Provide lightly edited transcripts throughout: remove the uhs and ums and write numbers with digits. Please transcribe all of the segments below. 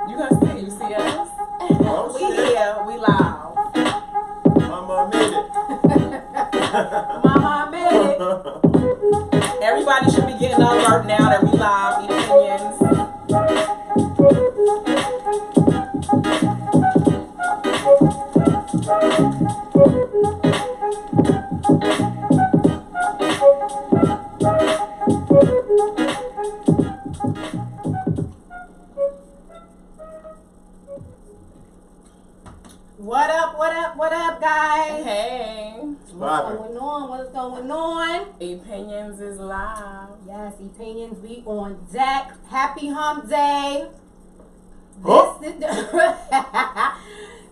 You gonna see? You see us? Oh, We shit. here. We live. Mama made Mama made it. Everybody should be getting an alert now that we live. E-pinions. What up, what up, what up, guys? Hey. What's going on? What's going on? E-pinions is live. Yes, E-pinions, we on deck. Happy hump day.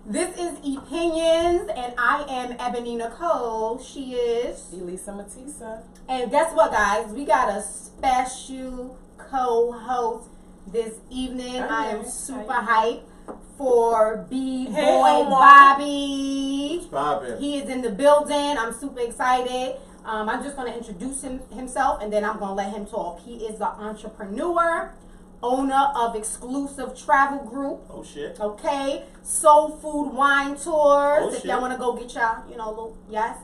This is E-pinions, and I am Ebony Njcole. She is Elisa Matisah. And guess what, guys? We got a special co-host this evening. I am super hyped for B-Boy Bobby. He is in the building. I'm super excited. I'm just going to introduce himself, and then I'm going to let him talk. He is the entrepreneur, owner of Exclusive Travel Group. Oh, shit. Okay. Soul Food Wine Tours. Oh, if shit. y'all want to go get y'all, little, yes.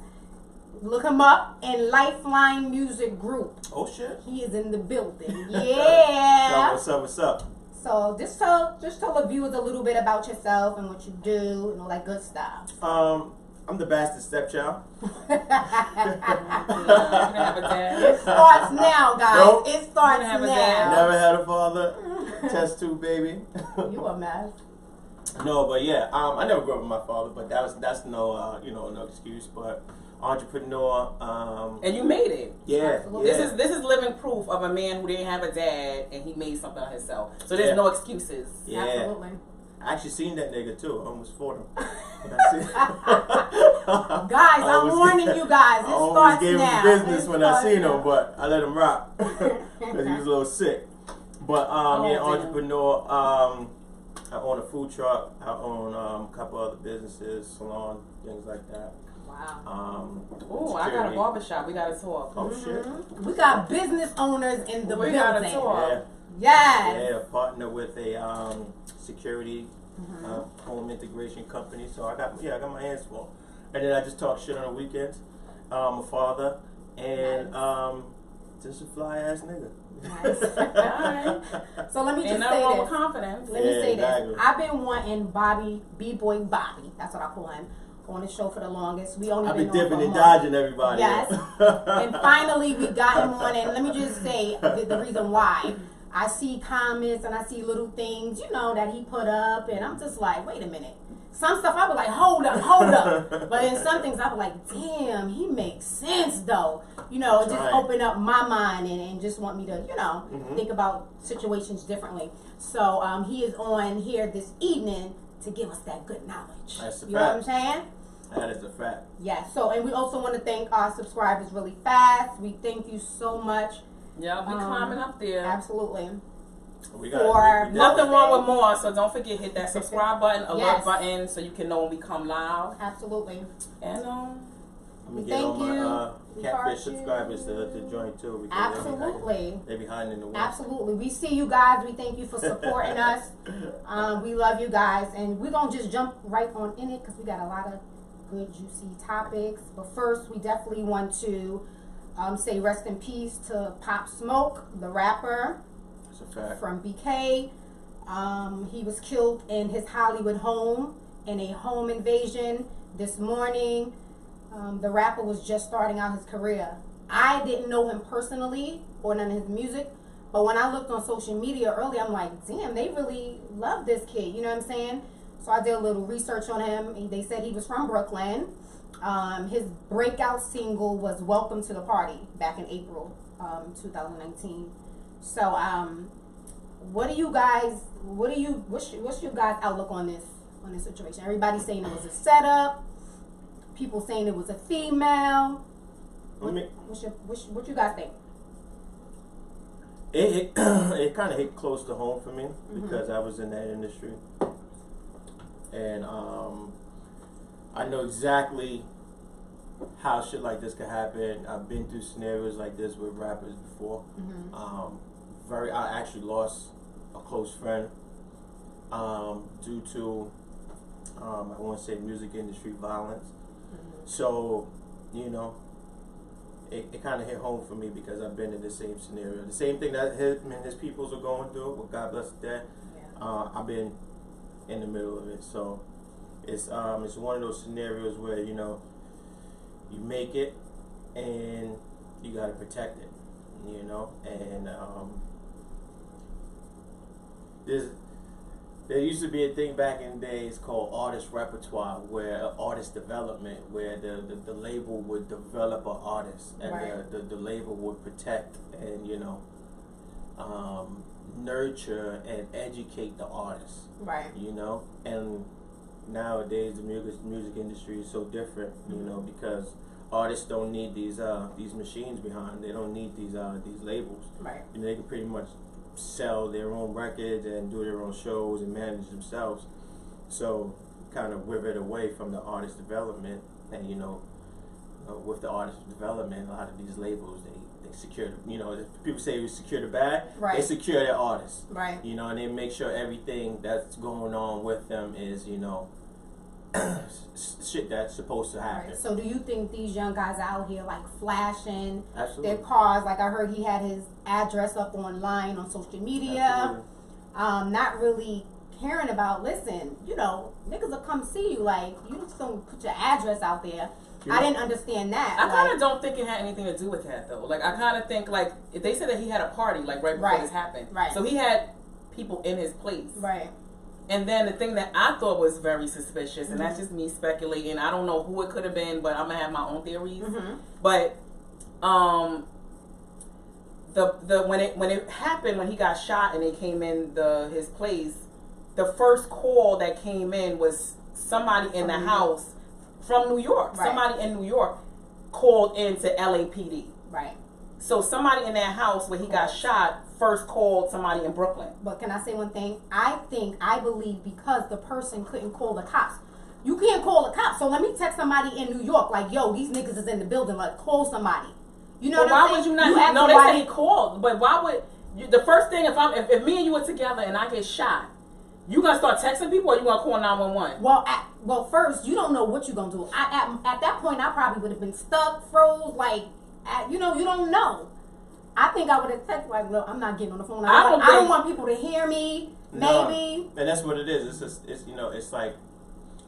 Look him up. And Lifeline Music Group. Oh, shit. He is in the building. Yeah. What's up, what's up? So just tell the viewers a little bit about yourself and what you do and all that good stuff. I'm the bastard stepchild. It starts now, guys. Nope. It starts now. Never had a father. Test tube baby. You a mess. No, but yeah, I never grew up with my father, but that's no no excuse. But entrepreneur. And you made it. Yeah, Absolutely. yeah. This is living proof of a man who didn't have a dad and he made something of himself. So there's no excuses. Yeah. Absolutely. I actually seen that nigga too. I almost fought him. Guys, I'm warning you guys. It I almost starts gave now. him business when I seen him, but I let him rock because he was a little sick. But entrepreneur. I own a food truck. I own a couple other businesses, salon, things like that. Wow. Oh, I got a barbershop. We got to talk. Oh shit. We got business owners in the building. Got to talk. Yes. Yeah, partner with a security home integration company. So I got my hands full. And then I just talk shit on the weekends. I'm a father and just a fly ass nigga. Nice. Alright. So let me just say wrong this. with confidence. Let me say exactly. this. I've been wanting B-Boy Bobby. That's what I call him. On the show for the longest. We only I've been been dipping on and dodging everybody. Yes. And finally we got him on, and let me just say the reason why. I see comments and I see little things, that he put up, and I'm just like, wait a minute. Some stuff I be like, hold up. But in some things I be like, damn, he makes sense though. It just opened up my mind and just want me to, think about situations differently. So he is on here this evening to give us that good knowledge. That's a fact. You know what I'm saying? That is a fact. Yeah, so, and we also want to thank our subscribers really fast. We thank you so much. Yeah, we climbing up there. Absolutely. Nothing wrong with more, so don't forget, hit that subscribe button, alert Yes. button, so you can know when we come live. Absolutely. And I'm gonna get thank all my you. catfish subscribers to join too. Because Absolutely. They be hiding in the woods. Absolutely. We see you guys. We thank you for supporting us. We love you guys. And we're going to just jump right on in it because we got a lot of good, juicy topics. But first, we definitely want to say rest in peace to Pop Smoke, the rapper. That's a fact. From BK. He was killed in his Hollywood home in a home invasion this morning. The rapper was just starting out his career. I didn't know him personally or none of his music, but when I looked on social media early, I'm like, damn, they really love this kid. You know what I'm saying? So I did a little research on him. They said he was from Brooklyn. His breakout single was Welcome to the Party back in April 2019. So what's your guys' outlook on this situation? Everybody's saying it was a setup. People saying it was a female. What you guys think? It kind of hit close to home for me because I was in that industry, and I know exactly how shit like this could happen. I've been through scenarios like this with rappers before. I actually lost a close friend due to I want to say music industry violence. So, you know, it kind of hit home for me because I've been in the same scenario. The same thing that him and his peoples are going through, with God bless the dead, I've been in the middle of it. So it's one of those scenarios where, you know, you make it and you got to protect it, you know. And there used to be a thing back in the days called artist repertoire, where artist development, where the label would develop an artist, and the label would protect and, you know, nurture and educate the artist. Right. You know, and nowadays the music industry is so different, you know, because artists don't need these machines behind. They don't need these labels. Right. You know, they can pretty much sell their own records and do their own shows and manage themselves. So kind of withered away from the artist development. And, you know, with the artist development, a lot of these labels, they secure, you know, people say we secure the bag, they secure their artists. Right. You know, and they make sure everything that's going on with them is, you know, shit that's supposed to happen. Right. So do you think these young guys out here like flashing Absolutely. their cars? Like I heard he had his address up online on social media. Not really caring about, listen, you know, niggas will come see you. Like, you just don't put your address out there. I didn't understand that. I kind of don't think it had anything to do with that, though. Like, I kind of think, like, if they said that he had a party, like, right before this happened. Right. So he had people in his place. Right. And then the thing that I thought was very suspicious, and that's just me speculating. I don't know who it could have been, but I'm gonna have my own theories. But when it happened, when he got shot and they came in his place, the first call that came in was somebody in the house from New York. Right. Somebody in New York called into LAPD. Right. So somebody in that house where he got shot first called somebody in Brooklyn. But can I say one thing? I believe because the person couldn't call the cops. You can't call the cops. So let me text somebody in New York like, yo, these niggas is in the building. Like, call somebody. You know what I'm saying? Why would you not? No, they said he called. But why would you, the first thing if me and you were together and I get shot, you gonna start texting people or you gonna call 911? Well, first you don't know what you're gonna do. At that point, I probably would have been stuck, froze, like, you know, you don't know. I think I would have texted like, look, I'm not getting on the phone. I don't want people to hear me. Maybe. And that's what it is. It's you know, it's like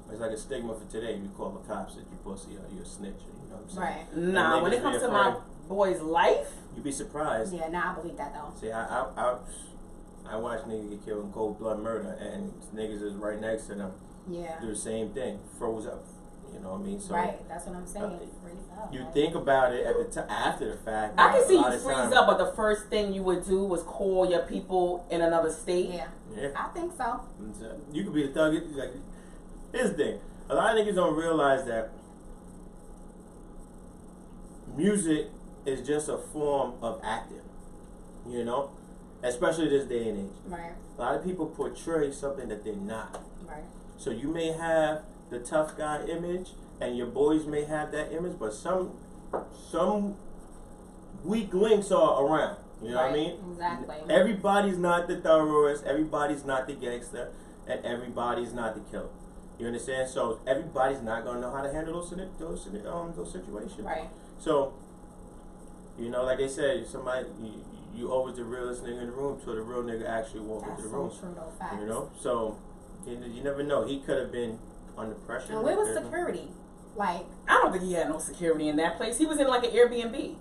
a stigma for today. You call the cops that you pussy or you a snitch. You know what I'm saying? Right. Nah, when it comes to my boy's life, you'd be surprised. Yeah, nah, I believe that though. See, I watch niggas get killed in cold blood murder, and niggas is right next to them. Yeah. Do the same thing, froze up. You know what I mean? So right, that's what I'm saying. Freeze up. You think about it at the after the fact. I can see you freeze up, but the first thing you would do was call your people in another state. Yeah. I think so. You could be the thug. Like, here's the thing: a lot of niggas don't realize that music is just a form of acting. You know, especially this day and age. Right. A lot of people portray something that they're not. Right. So you may have the tough guy image, and your boys may have that image, but some weak links are around. You know what I mean? Exactly. Everybody's not the terrorist, everybody's not the gangster, and everybody's not the killer. You understand? So everybody's not gonna know how to handle those situations. Right. So, you know, like they said, you always the realest nigga in the room till the real nigga actually walk into the room. True, though, facts. You know? So you never know. He could have been under pressure. And where was security? Like, I don't think he had no security in that place. He was in like an Airbnb.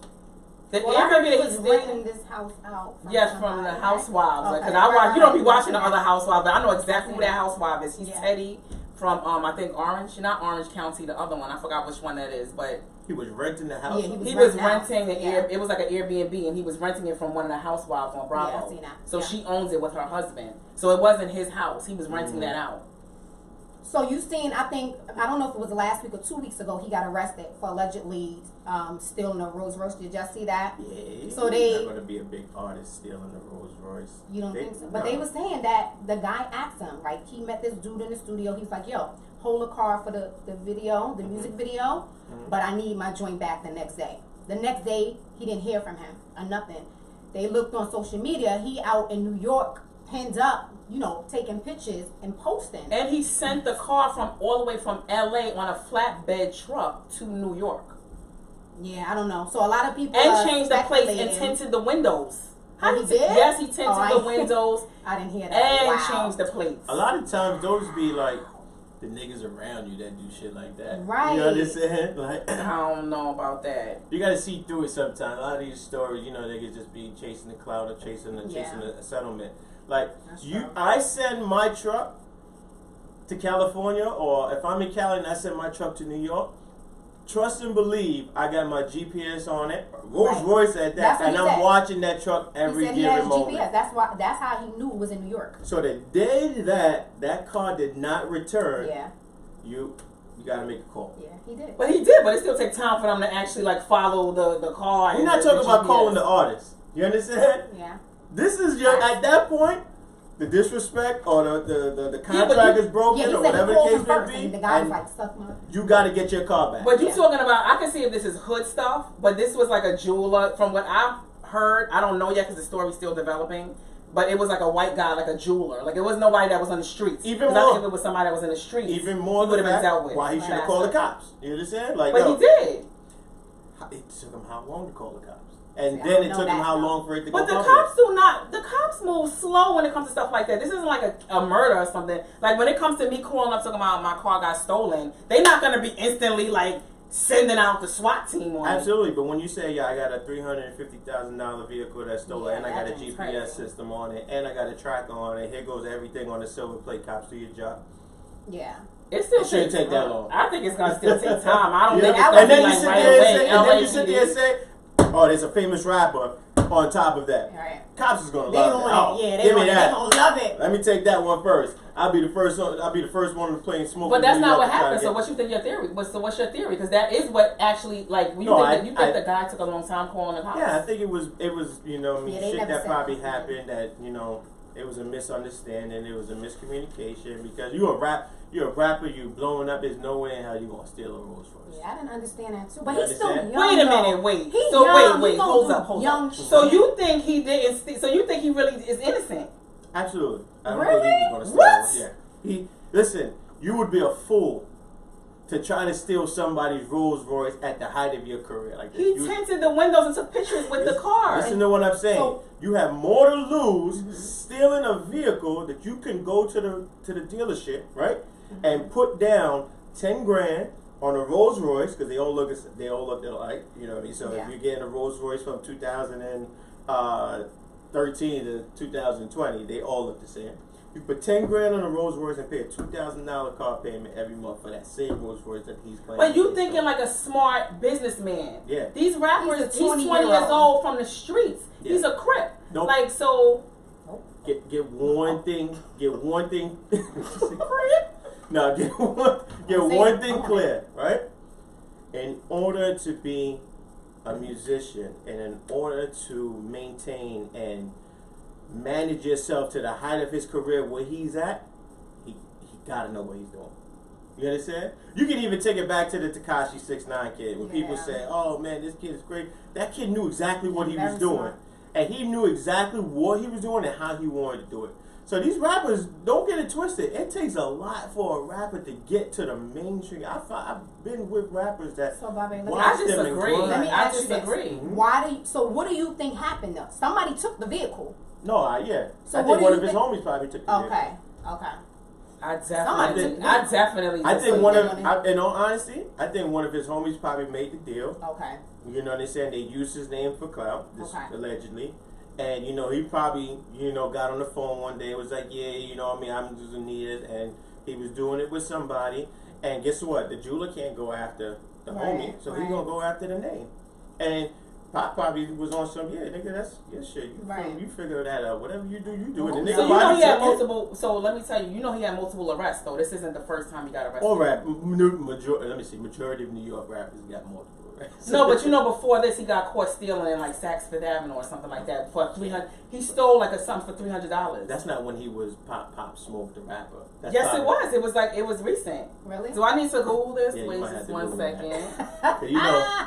The well, I heard he was stayed renting this house out. From the housewives. Okay. Because I watch. You don't be watching the other housewives, but I know exactly who that housewife is. He's Teddy from I think not Orange County, the other one. I forgot which one that is, but he was renting the house. Yeah, he was renting it was like an Airbnb, and he was renting it from one of the housewives on Bravo. Yeah, I seen that. So she owns it with her husband. So it wasn't his house. He was renting that out. So you seen, I don't know if it was last week or 2 weeks ago, he got arrested for allegedly stealing a Rolls Royce. Did y'all see that? Yeah. So he's not going to be a big artist stealing a Rolls Royce. You don't think so? But they were saying that the guy asked him, like, he met this dude in the studio. He's like, yo, hold a car for the video, the music video, but I need my joint back the next day. The next day, he didn't hear from him or nothing. They looked on social media. He out in New York, pinned up, taking pictures and posting. And he sent the car from all the way from LA on a flatbed truck to New York. Yeah, I don't know. So a lot of people and changed the plates and tinted the windows. How he did? Yes, he tinted the windows. I didn't hear that. And changed the plates. A lot of times those be like the niggas around you that do shit like that. Right. You know what I'm saying? Like, I don't know about that. You gotta see through it sometimes. A lot of these stories, niggas just be chasing the cloud or chasing a settlement. Like I send my truck to California, or if I'm in Cali and I send my truck to New York, trust and believe I got my GPS on it, Rolls Royce at that, and I'm watching that truck every given moment. GPS. That's how he knew it was in New York. So the day that car did not return, you gotta make a call. Yeah, he did. But he did, but it still takes time for them to actually follow the car. We're not talking about calling the artist. You understand? Yeah. This is at that point, the disrespect or the contract is broken or whatever the case may be. The guy was like, "Suck my." You got to get your car back. But you talking about? I can see if this is hood stuff, but this was like a jeweler. From what I've heard, I don't know yet because the story's still developing. But it was like a white guy, like a jeweler. Like it was nobody that was on the streets. Even more, if it was somebody that was in the streets, even more, he would have been dealt with. Why he should have called the cops? You understand? Like, but he did. It took him how long to call the cops? And then it took him how long for it to go public? But the cops move slow when it comes to stuff like that. This isn't like a murder or something. Like when it comes to me calling up talking about my car got stolen, they're not going to be instantly sending out the SWAT team on Absolutely, but when you say, I got a $350,000 vehicle that's stolen, and I got a GPS system on it, and I got a tracker on it, here goes everything on the silver plate, cops, do your job. Yeah. It still shouldn't take that long. I think it's going to still take time. I don't think it's going to be right away. And then you sit there and say, oh, there's a famous rapper on top of that. Right. Cops is gonna love it. Yeah, they're gonna love it. Let me take that one first. I'll be the first one to play and smoke. But that's not what happened. So what's your theory? So what's your theory? Because that is what actually you think the guy took a long time calling the cops? Yeah, I think it was shit that probably happened that it was a misunderstanding. It was a miscommunication because you're a rapper, you blowing up. There's no way in hell you gonna steal a Rolls Royce. Yeah, I didn't understand that too. But he's still young. Wait a minute, wait. He's young. Wait, hold up. So you think he didn't? So you think he really is innocent? Absolutely. I don't really? think he was gonna steal. Yeah. Listen. You would be a fool to try to steal somebody's Rolls Royce at the height of your career like this. He tinted the windows and took pictures with the car. Listen to what I'm saying. So, you have more to lose stealing a vehicle that you can go to the dealership, right, and put down $10,000 on a Rolls Royce because they all look alike. You know what I mean? So if you're getting a Rolls Royce from 2013 to 2020, they all look the same. You put $10,000 on a Rolls Royce and pay a $2,000 car payment every month for that same Rolls Royce that he's claiming. But you thinking like a smart businessman? Yeah. These rappers, he's 20 years old from the streets. Yeah. He's a crip. Nope. Like so. Get one thing. No, get one thing clear, right? In order to be a musician and in order to maintain and manage yourself to the height of his career where he's at, he gotta know what he's doing. You understand? You can even take it back to the Tekashi 6ix9ine kid. When people say, oh man, this kid is great. That kid knew exactly what he was doing. Smart. And he knew exactly what he was doing and how he wanted to do it. So these rappers, don't get it twisted. It takes a lot for a rapper to get to the mainstream. I've been with rappers that. So Bobby, I disagree. Let me ask you this. Mm-hmm. So what do you think happened though? Somebody took the vehicle. No, So I think one of his homies probably took the vehicle. Okay. I definitely. I think one of, in all honesty, I think one of his homies probably made the deal. Okay. You know what I'm saying? They used his name for clout, allegedly. And, he probably, got on the phone one day and was like, I'm just in need it. And he was doing it with somebody. And guess what? The jeweler can't go after the homie. So he's going to go after the name. And Pop probably was on some, nigga, that's your shit. You figure that out. Whatever you do, you do it. And so he had multiple, so let me tell you, he had multiple arrests, though. This isn't the first time he got arrested. Majority of New York rappers got multiple. No, but before this, he got caught stealing in Saks Fifth Avenue or something like that for $300. He stole something for $300. That's not when he was Pop Smoke the rapper. Yes, it was. It was recent. Really? Do I need to Google this? Yeah, wait just 1 second.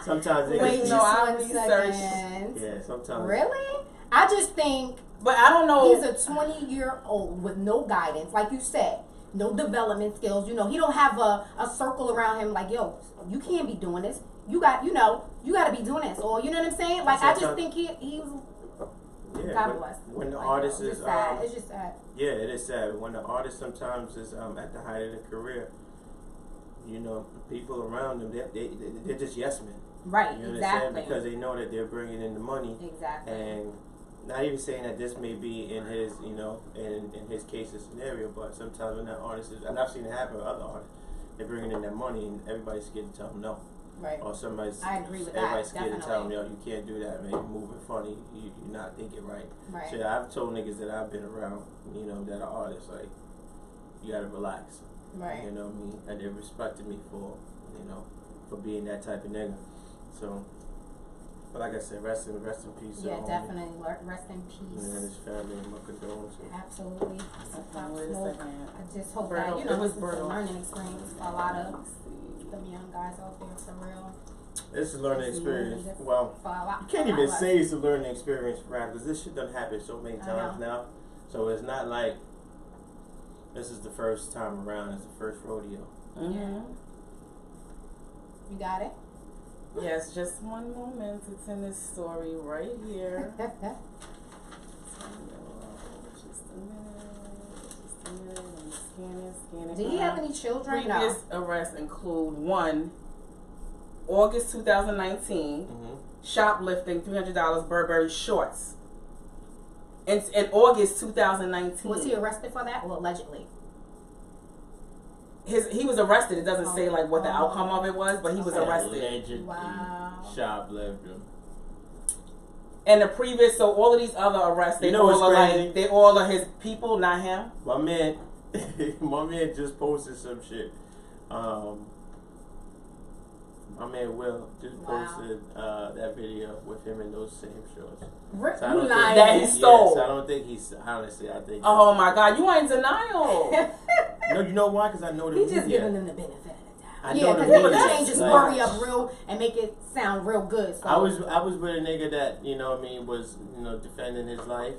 Sometimes they wait, just no, I'm researching. Yeah, sometimes. Really? I just think, but I don't know. He's a 20-year-old with no guidance, like you said, no development skills. You know, he don't have a circle around him like, yo, you can't be doing this. You got to be doing this, or you know what I'm saying? Like, I just think he was. Yeah, God bless. When the artist it's is sad. It's just sad. Yeah, it is sad. When the artist sometimes is at the height of their career, you know, people around them, they're just yes men. Right, you know exactly. Because they know that they're bringing in the money. Exactly. And not even saying that this may be in his, you know, in his case and scenario, but sometimes when that artist is, and I've seen it happen with other artists, they're bringing in that money and everybody's scared to tell them no. Right. Or I agree with that. Everybody's scared Definitely. to tell them, yo, you can't do that, man. You're moving funny. You're not thinking right. Right. So I've told niggas that I've been around, you know, that are artists, like, you gotta relax. Right. You know what I mean? And they respected me for, you know, for being that type of nigga. So, but like I said, rest in peace. Yeah, definitely. Rest in peace. And his family, and my condolences. Absolutely. I just hope Berto, that, you know, it was this is a Berto. learning experience for a lot of them young guys out there, for real. This is a learning It's experience. learning Well, for a lot, you can't for a even lot say it's a learning experience for rap because this shit done happened so many I times know. now. So it's not like this is the first time around. It's the first rodeo. Mm-hmm. You got it? Yes, just one moment. It's in this story right here. Just a minute. I'm scanning. Did he have any children? Previous arrests include 1, August 2019, shoplifting, $300, Burberry shorts. In August 2019. Was he arrested for that, or allegedly? He was arrested. It doesn't say like what the outcome of it was, but he was arrested. Allegedly shoplifting. And the previous, so all of these other arrests, they know all are crazy? like, they all are his people, not him. My man just posted some shit. My man Will just posted that video with him in those same shorts. So you lying. That he stole. So I don't think he's, honestly, I think. Oh my God, you ain't in denial. No, you know why? Because I know the He's just media. giving them the benefit of the doubt. I Yeah, know the because media. he change his story up real and make it sound real good. So. I was with a nigga that, you know what I mean, was, you know, defending his life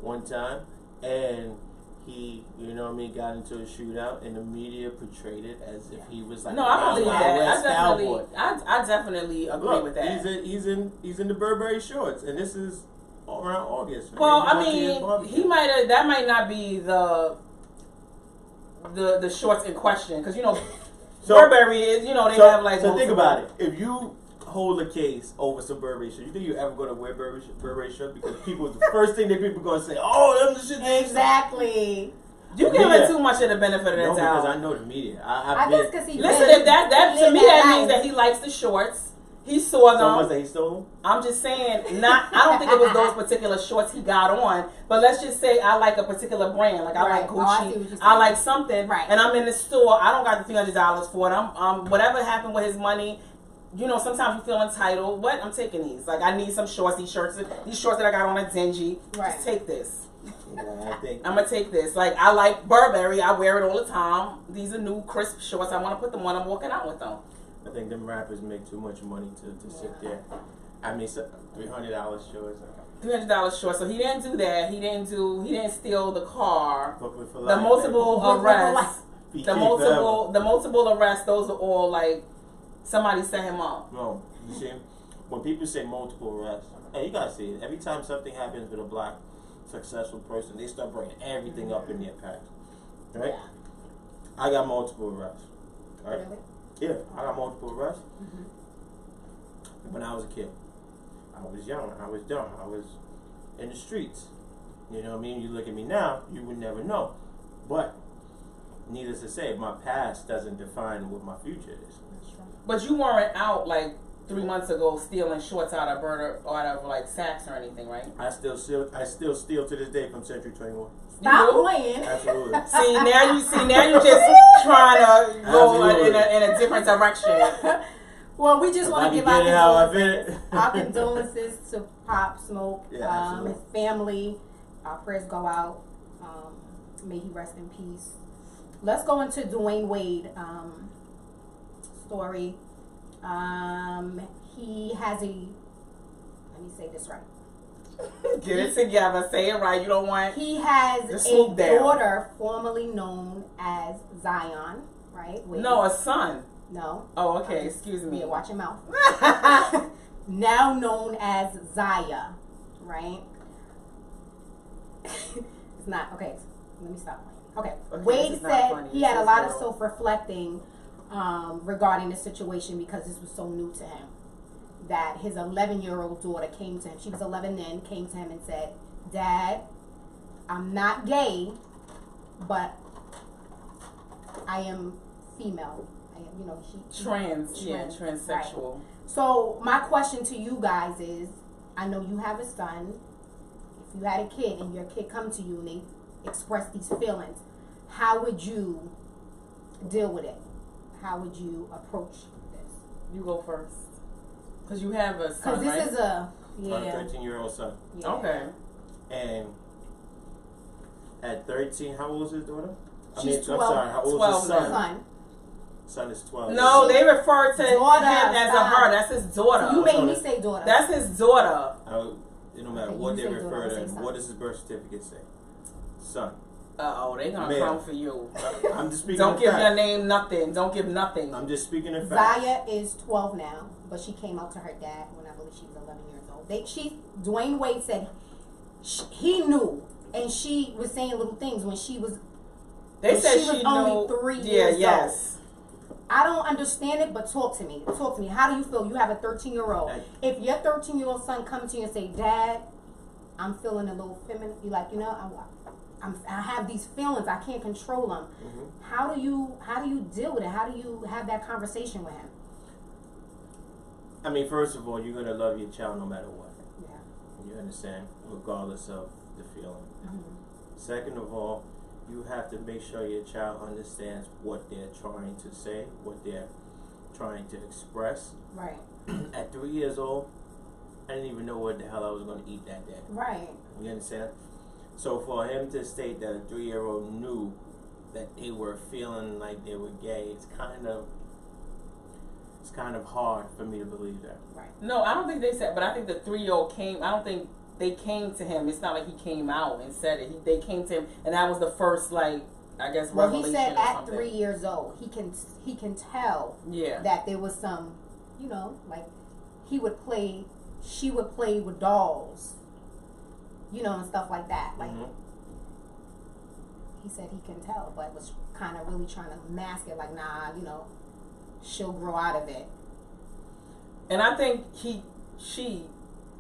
one time, and he, you know what I mean, got into a shootout, and the media portrayed it as if he was like no, I believe that. I definitely agree Look, with that. He's in the Burberry shorts, and this is around August. Well, I mean, he might have. That might not be the shorts in question, because you know, Burberry is, you know, they have like. So think about it. If you hold a case over some Burberry shirt, you think you ever going to wear Burberry shirt? Because people, the first thing that people going to say, oh, that's the shit. Exactly. You giving too much of the benefit of the doubt. No, because I know the media. I guess because he listen. If that to me that means that he likes the shorts. He saw them. So much that he stole them? I'm just saying, I don't think it was those particular shorts he got on, but let's just say I like a particular brand, like I like Gucci, I like something, and I'm in the store. I don't got the $300 for it. Whatever happened with his money. You know, sometimes you feel entitled. What? I'm taking these. Like, I need some shorts. These shorts that I got on are dingy. Right. Just take this. Yeah, I'm gonna take this. Like, I like Burberry. I wear it all the time. These are new, crisp shorts. I want to put them on. I'm walking out with them. I think them rappers make too much money to sit there. I mean, $300 shorts. $300 short. So he didn't do that. He didn't steal the car. Brooklyn for The life, multiple arrests. man. The multiple arrests. Those are all like somebody set him up. No, you see, when people say multiple arrests, hey, you gotta see it. Every time something happens with a black successful person, they start bringing everything up in their past. Right? Yeah. I got multiple arrests. Right? Really? Yeah, I got multiple arrests. When I was a kid, I was young, I was dumb, I was in the streets. You know what I mean? You look at me now, you would never know. But needless to say, my past doesn't define what my future is. But you weren't out like 3 months ago stealing shorts out of like Saks or anything, right? I still steal to this day from Century 21. Stop playing. Absolutely. See now you just trying to go in a different direction. Well, we just want to give our condolences to Pop Smoke, his family. Our prayers go out. May he rest in peace. Let's go into Dwayne Wade story. He has let me say this right. Get it together. Say it right. You don't want. He has The a swoop down. daughter formerly known as Zion, right? Wait. No, a son. No. Oh, okay. Excuse me. Yeah, watch your mouth. Now known as Zaya, right? It's not okay. Let me stop playing. Okay. Wade this is not said funny. he This had a is lot of real. self-reflecting regarding the situation because this was so new to him. That his 11-year-old daughter came to him. She was 11 then. Came to him and said, "Dad, I'm not gay, but I am female. I am, Transsexual. Right. So my question to you guys is, I know you have a son. If you had a kid and your kid come to you and they express these feelings, how would you deal with it? How would you approach this? You go first. Because you have a son, Because this right? is a My 13-year-old son. yeah. Okay. And at 13, how old is his daughter? She's I'm 12. sorry, how old 12 is his son? Son. Son is 12. No, they refer to Daughter, him as a son. her. That's his daughter. You made me say daughter. That's his daughter. It don't matter Okay, what you they say daughter, refer I to. say son. What does his birth certificate say? Son. Uh-oh, they gonna Male. come for you. I'm just speaking Don't in give fact. your name nothing. Don't give nothing. I'm just speaking in fact. Zaya is 12 now, but she came out to her dad when I believe she was 11 years old. Dwayne Wade said he knew, and she was saying little things when she was. They when said she was she only knew. 3 Yeah, years yes. I don't understand it, but talk to me. Talk to me. How do you feel? You have a 13-year-old. If your 13-year-old son comes to you and say, "Dad, I'm feeling a little feminine," you like, I have these feelings. I can't control them. Mm-hmm. How do you deal with it? How do you have that conversation with him? I mean, first of all, you're gonna love your child no matter what. Yeah. You understand, regardless of the feeling. Mm-hmm. Second of all, you have to make sure your child understands what they're trying to say, what they're trying to express. Right. At 3 years old, I didn't even know what the hell I was going to eat that day. Right. You understand? So for him to state that a 3-year-old knew that they were feeling like they were gay, it's kind of hard for me to believe that. Right. No, I don't think they said, but I think the 3-year-old came. I don't think they came to him. It's not like he came out and said it. They came to him, and that was the first, I guess, Well, revelation. he said or at something. 3 years old, he can tell Yeah. that there was some, she would play with dolls, and stuff like that. Like Mm-hmm. he said he can tell, but was kind of really trying to mask it. Like, nah, she'll grow out of it. And I think she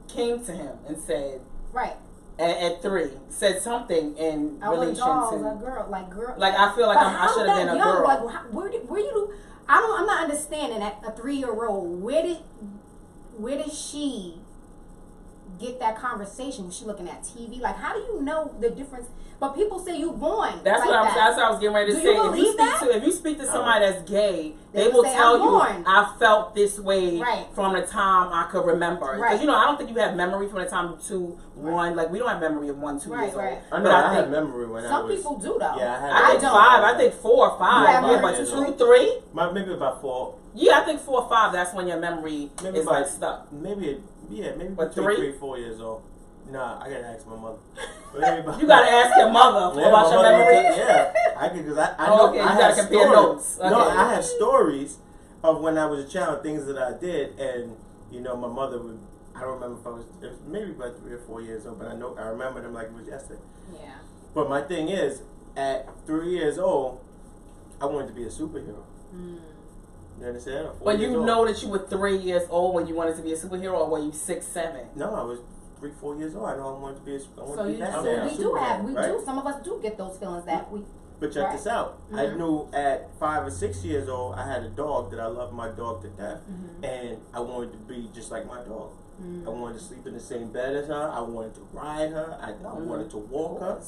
came to him and said, Right. at 3, said something in I want relation dolls, to. a girl. Like, I feel like But I how should have been that a young? girl. Like, where you? I'm not understanding that a 3-year-old. Where did she get that conversation? Was she looking at TV? Like, how do you know the difference? But people say you born. That's like what that. that's what I was getting ready to Do say. you believe that? If you speak to somebody that's gay, They they will will say, tell "I'm you, born." I felt this way Right. from the time I could remember. Right. Because I don't think you have memory from the time 2, 1. Like, we don't have memory of 1, 2 Right, years old. right. I know But I had think memory when I Some was... people do though. Yeah, I think don't. 5. I think 4 or 5. You have Yeah, but memory 2, 3. Maybe about 4. Yeah, I think 4 or 5. That's when your memory Maybe is about- stuck. Maybe But between 3? 3 and 4 years old. Nah, I gotta ask my mother. But maybe about- You gotta ask your mother Yeah, about my your mother memory. would tell- Yeah, I could, because I Oh, know okay, you I gotta have compare stories. notes. No, Okay. I have stories of when I was a child, things that I did, and my mother would. I don't remember if it was maybe about 3 or 4 years old, but I remember them like it was yesterday. Yeah. But my thing is, at 3 years old, I wanted to be a superhero. You understand? Or 4 But years you old. know that you were 3 years old when you wanted to be a superhero, or were you 6, 7? No, I was 3, 4 years old. I know I wanted to be. I wanted So to be that man, we do Superman, have we right? do. Some of us do get those feelings that we. But check Right. this out. I Mhm. knew at 5 or 6 years old, I had a dog that I loved my dog to death, Mhm. and I wanted to be just like my dog. Mm. I wanted to sleep in the same bed as her. I wanted to ride her. I wanted to walk her.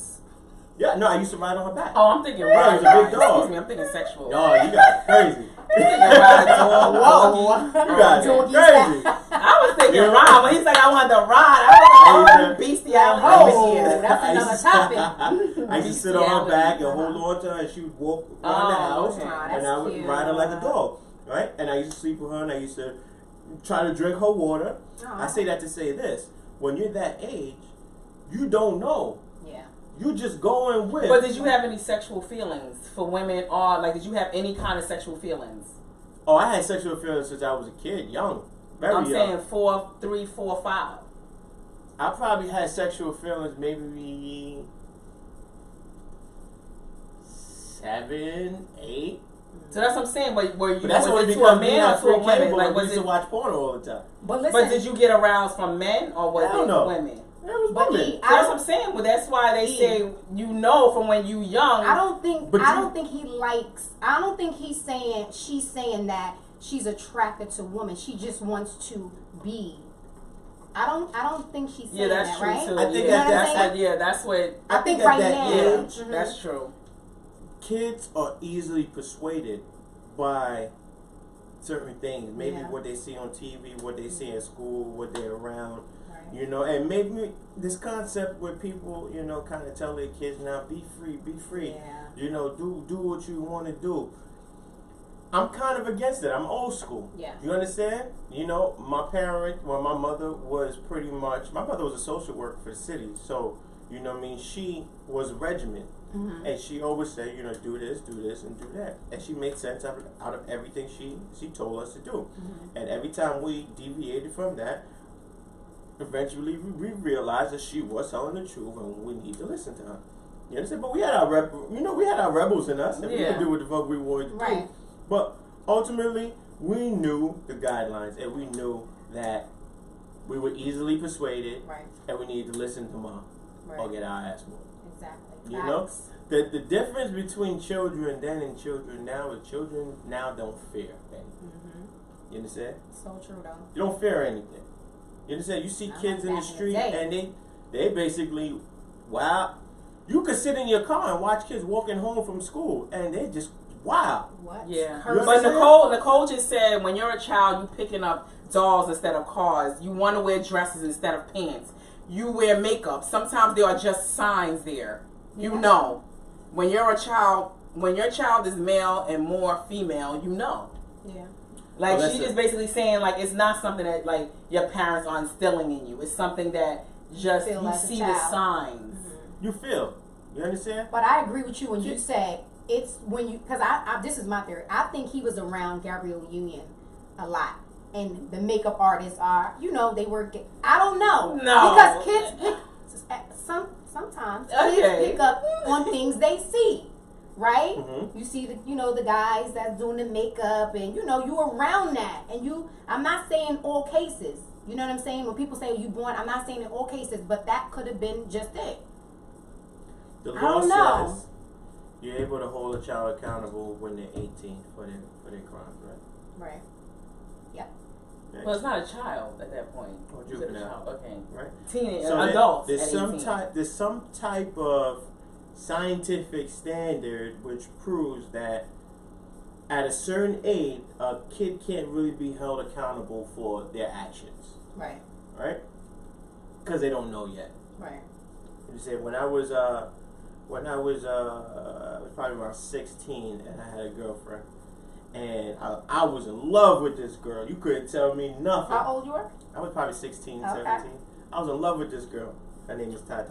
Yeah, no, I used to ride on her back. Oh, I'm thinking Yeah, ride. it's a big dog. Excuse me, I'm thinking sexual. No, you got crazy. I'm thinking ride a dog. Whoa. You got Doggy crazy. I was thinking Yeah. ride. When he said I wanted to ride, I was like, Yeah. oh, bestiality Oh, over here. that's I another used- topic. I used to sit on her back and hold on to her, and she would walk around the house, okay. Aw, and that's I would cute. ride her like a dog, right? And I used to sleep with her, and I used to try to drink her water. Aw. I say that to say this. when you're that age, you don't know. Yeah. You just going with. But did you have any sexual feelings for women, or like did you have any kind of sexual feelings? Oh, I had sexual feelings since I was a kid, young, very young. I'm saying 4, 3, 4, 5. I probably had sexual feelings maybe 7, 8. So that's what I'm saying. Were you That's was only it to a because we man had or to free a woman? cable Like and we was used to it? watch porn all the time. But listen. But did you get aroused from men or was Hell it no. women? It was But women. E, So that's what I'm saying. Well, that's why they say you know from when you young. I don't think But I you- don't think he likes. I don't think she's saying that she's attracted to women. She just wants to be. I don't think she's saying Yeah, that's that, true right? too. I think yeah, that's what. Yeah, that's what. I think at right that now. age, Mhm. That's true. kids are easily persuaded by certain things. Maybe Yeah. what they see on TV, what they see in school, what they're around. Right. You know, and maybe this concept where people, you know, kind of tell their kids now, be free, be free. Yeah. You know, do what you want to do. I'm kind of against it. I'm old school. Yeah. You understand? You know, my mother was pretty much, my mother was a social worker for the city. So, you know what I mean? She was a regiment. Mm-hmm. And she always said, you know, do this, and do that. And she made sense out of everything she told us to do. Mm-hmm. And every time we deviated from that, eventually we realized that she was telling the truth and we need to listen to her. You understand? But we had our rebels in us, and we Yeah. could do what the fuck we wanted to do. Right. But ultimately, we knew the guidelines, and we knew that we were easily persuaded, Right. and we needed to listen to mom or Right. get our ass whooped. Exactly. You know, Facts. the difference between children then and children now is children now don't fear anything. Mm-hmm. You understand? So true though. You don't fear anything. You understand? You see Not kids like in the back in the street day. and they basically, wow. You could sit in your car and watch kids walking home from school and they just wow. What? Yeah, Cursing. but Nicole just said when you're a child, you picking up dolls instead of cars. You want to wear dresses instead of pants. You wear makeup. Sometimes there are just signs there. You Yeah. know, when you're a child, when your child is male and more female, you know. Yeah. Like Well, she that's just basically saying like it's not something that like your parents are instilling in you. It's something that just Feel you as a see the child. signs. You feel. You understand? But I agree with you when you say it's when you, because I this is my theory. I think he was around Gabrielle Union a lot, and the makeup artists are, you know, they were. I don't know, No. because kids pick sometimes Okay. kids pick up on things they see, right? Mm-hmm. You see the guys that's doing the makeup, and you know you around that, and you. I'm not saying all cases. You know what I'm saying? When people say you born, I'm not saying in all cases, but that could have been just it. The I law don't know. says you're able to hold a child accountable when they're 18 for their crimes, right? Right. Yep. Yeah. Well, it's not a child at that point. Or You said a juvenile. child. Okay. Right. Teenage So adults. there's at some 18. there's some type of scientific standard which proves that at a certain age a kid can't really be held accountable for their actions, Right. right? Because they don't know yet. Right. You said when I was probably around 16 and I had a girlfriend and I was in love with this girl. You couldn't tell me nothing. How old you were? I was probably 16, Okay. 17. I was in love with this girl. Her name is Ta.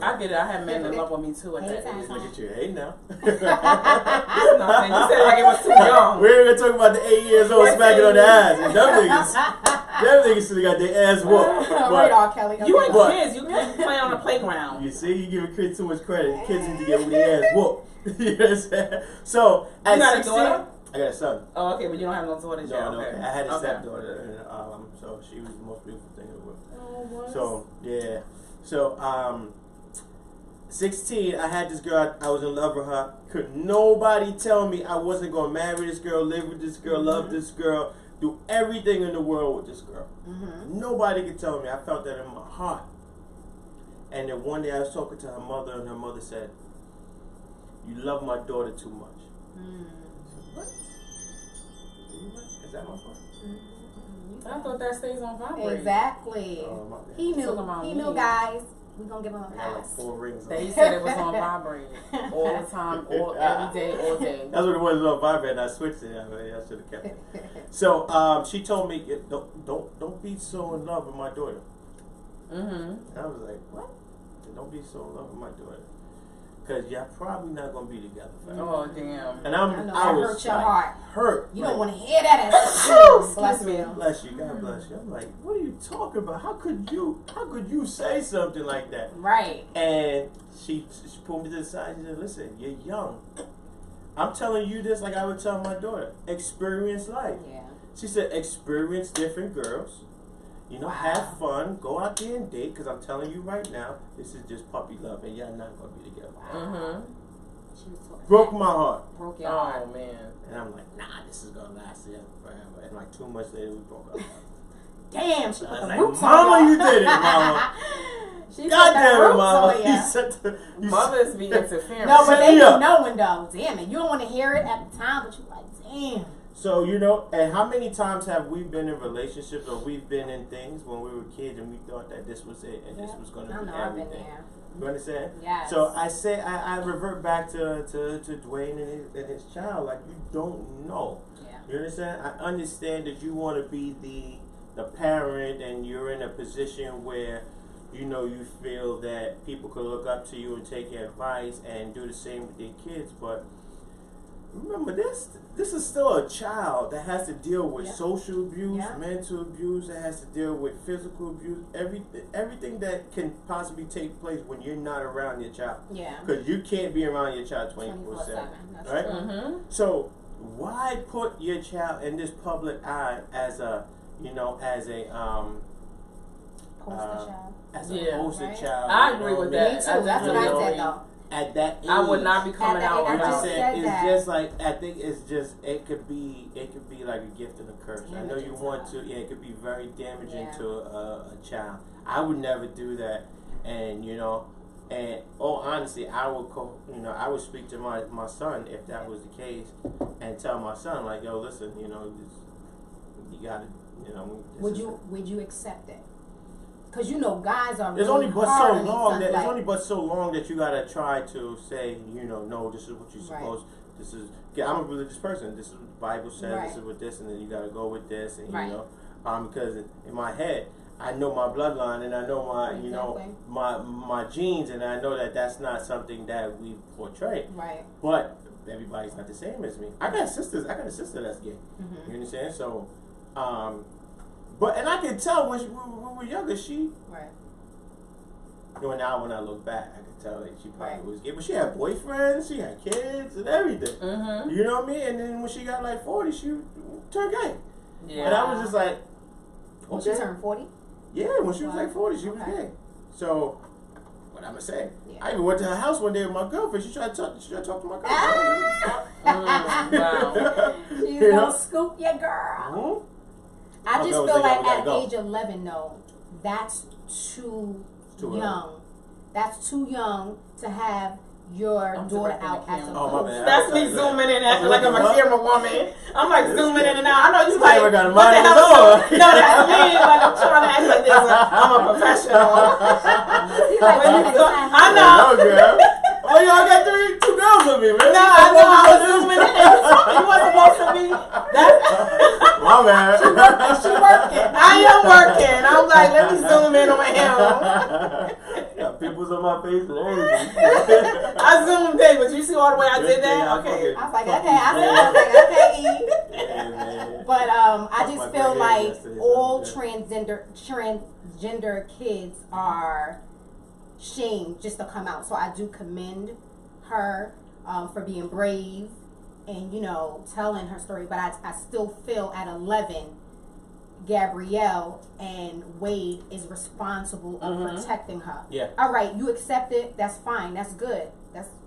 I get it. I had men in love with me too at that Hey, age. Look at you. Hey now. Nothing. You said like it was too young. We ain't gonna talk about the 8 years old smacking on the ass. And them niggas still got their ass whooped. Right, R. Kelly. You ain't But- kids. You play on the playground. You see, you giving kids too much credit. Kids need to get their ass whooped. You know what I'm saying? So, at You got a 16, daughter? I got a son. Oh, okay, but you don't have no daughters yet. No, Okay. I had a Okay. stepdaughter, and so she was the most beautiful thing in the world. Oh, what? So yeah, so 16, I had this girl. I was in love with her. Could nobody tell me I wasn't gonna marry this girl, live with this girl, love this girl, do everything in the world with this girl? Mm-hmm. Nobody could tell me. I felt that in my heart. And then one day I was talking to her mother, and her mother said, "You love my daughter too much." What? Is that my phone? I thought that stays on vibrate. Exactly. Oh, my bad. He Talking about knew, me. guys. We gonna give him a I got like pass. 4 rings on They it. said it was on vibrate all the time, every day, all day. That's what it was on vibrate, and I switched it. I should have kept it. So she told me, don't be so in love with my daughter. I was like, what? Don't be so in love with my daughter. Because y'all probably not going to be together forever. Oh, damn. And I was hurt your heart. Hurt. You like, don't want to hear that as Bless me. Bless you. God bless you. I'm like, what are you talking about? How could you say something like that? Right. And she pulled me to the side and said, listen, you're young. I'm telling you this like I would tell my daughter. Experience life. Yeah. She said, experience different girls. You know, have fun. Go out there and date. Because I'm telling you right now, this is just puppy love. And y'all not going to be together. She was talking Broke my heart. Broke your heart. Oh, man. And I'm like, nah, this is going to last forever. And like 2 months later, we broke up. Damn, she I put was the like, roots on Mama, y'all. you did it, Mama. She God put the damn it, roots Mama. on ya. Mothers be interfering. No, but they be Yeah. knowing though. Damn it. You don't want to hear it at the time, but you're like, damn. So, you know, and how many times have we been in relationships or we've been in things when we were kids and we thought that this was it and this was going to be I've been everything? there. You understand? Yes. So I revert back to Dwayne and his child. Like, you don't know. Yeah. You understand? I understand that you want to be the parent and you're in a position where, you know, you feel that people could look up to you and take your advice and do the same with their kids. But remember, this is still a child that has to deal with social abuse, mental abuse, that has to deal with physical abuse, everything that can possibly take place when you're not around your child. Yeah. Because you can't be around your child 24/7. Right? So why put your child in this public eye as a, you know, as a Poster child. as a poster child? I agree with that. Me too. That's what I said though. At that age, I would not be coming out I I'm just about saying said it's that. just like, I think it's just, it could be like a gift and a curse. I know you Damaging want to to, it could be very damaging Yeah. to a child. I would never do that, and you know, and all honesty, I would speak to my son if that was the case, and tell my son like, yo, listen, you know, you gotta, you know. Would you accept it? Because you know guys are. There's really only but hard so on long these that sons, it's only but so long that you gotta try to say, you know, no, this is what you're supposed. This is. I'm a religious person. This is what the Bible says. This is what this, and then you gotta go with this, and you know, because in my head, I know my bloodline, and I know my, you know, my genes, and I know that that's not something that we portray. Right. But everybody's not the same as me. I got sisters. I got a sister that's gay. You understand? So, but and I can tell when we were younger, she. Right. You know, now when I look back, I can tell that she probably was gay. But she had boyfriends, she had kids, and everything. You know what I mean? And then when she got like 40, she turned gay. Yeah. And I was just like, okay. When she turned 40? Yeah, when she was like 40, she was gay. So, what I'm gonna say? I even went to her house one day with my girlfriend. She tried to talk to my girlfriend. Wow. She's gonna scoop your girl. I just feel like at age 11, though, that's too young. That's too young to have your daughter out as a coach. That's me zooming in, acting like I'm a camera woman. I'm like zooming in and out. I know you like, what the hell? No, that's me. Like I'm trying to act like this. I'm a professional. I know. Oh, y'all got two girls with me, man. No, I know. I was zooming in. You wasn't supposed to be. My man. She working. I am working. I'm like, let me zoom in on him. Got pimples on my face and everything. I zoomed in, but you see all the way I did that? Okay. I was like, okay. I said, okay, E. But I just feel like all transgender kids are shamed just to come out. So I do commend her for being brave and, you know, telling her story. But I still feel at 11, Gabrielle and Wade is responsible of protecting her. Yeah. All right, you accept it. That's fine. That's good.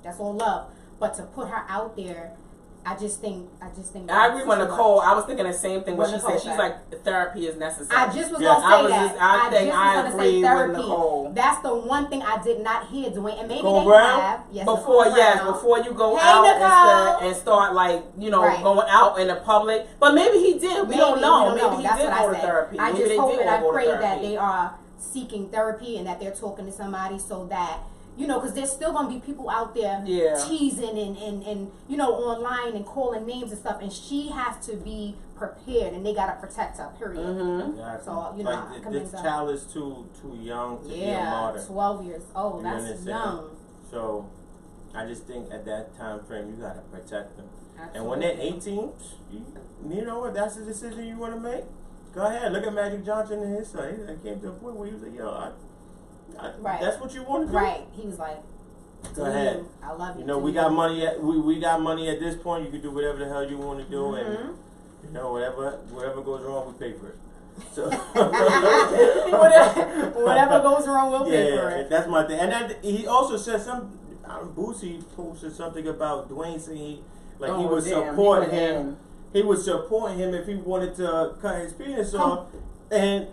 That's all love. But to put her out there, I just think. I agree with Njcole. I was thinking the same thing. What she said, she's like, therapy is necessary. I just was gonna say that. I agree with Njcole. That's the one thing I did not hear, Dwayne, and maybe go they have. Yes, before you go out and start like going out in the public. But maybe he did. We don't know. Maybe he did go to therapy. I just hope and I pray that they are seeking therapy and that they're talking to somebody so that you know, because there's still gonna be people out there teasing and you know, online and calling names and stuff, and she has to be prepared, and they gotta protect her. Period. Exactly. So you know, like this child is too young to be a martyr. 12 years old. That's young. So I just think at that time frame you gotta protect them. Absolutely. And when they're 18, you know what? That's the decision you want to make. Go ahead. Look at Magic Johnson and his son. He came to a point where he was like, "Yo, that's what you want to do." Right. He was like, "Go ahead. I love you." You know, we got money at this point. You can do whatever the hell you want to do, and you know, whatever goes wrong, we pay for it. So whatever goes wrong, we'll pay for it. That's my thing. And then he also said Boosie posted something about Dwayne saying he would support him. He would support him if he wanted to cut his penis off. And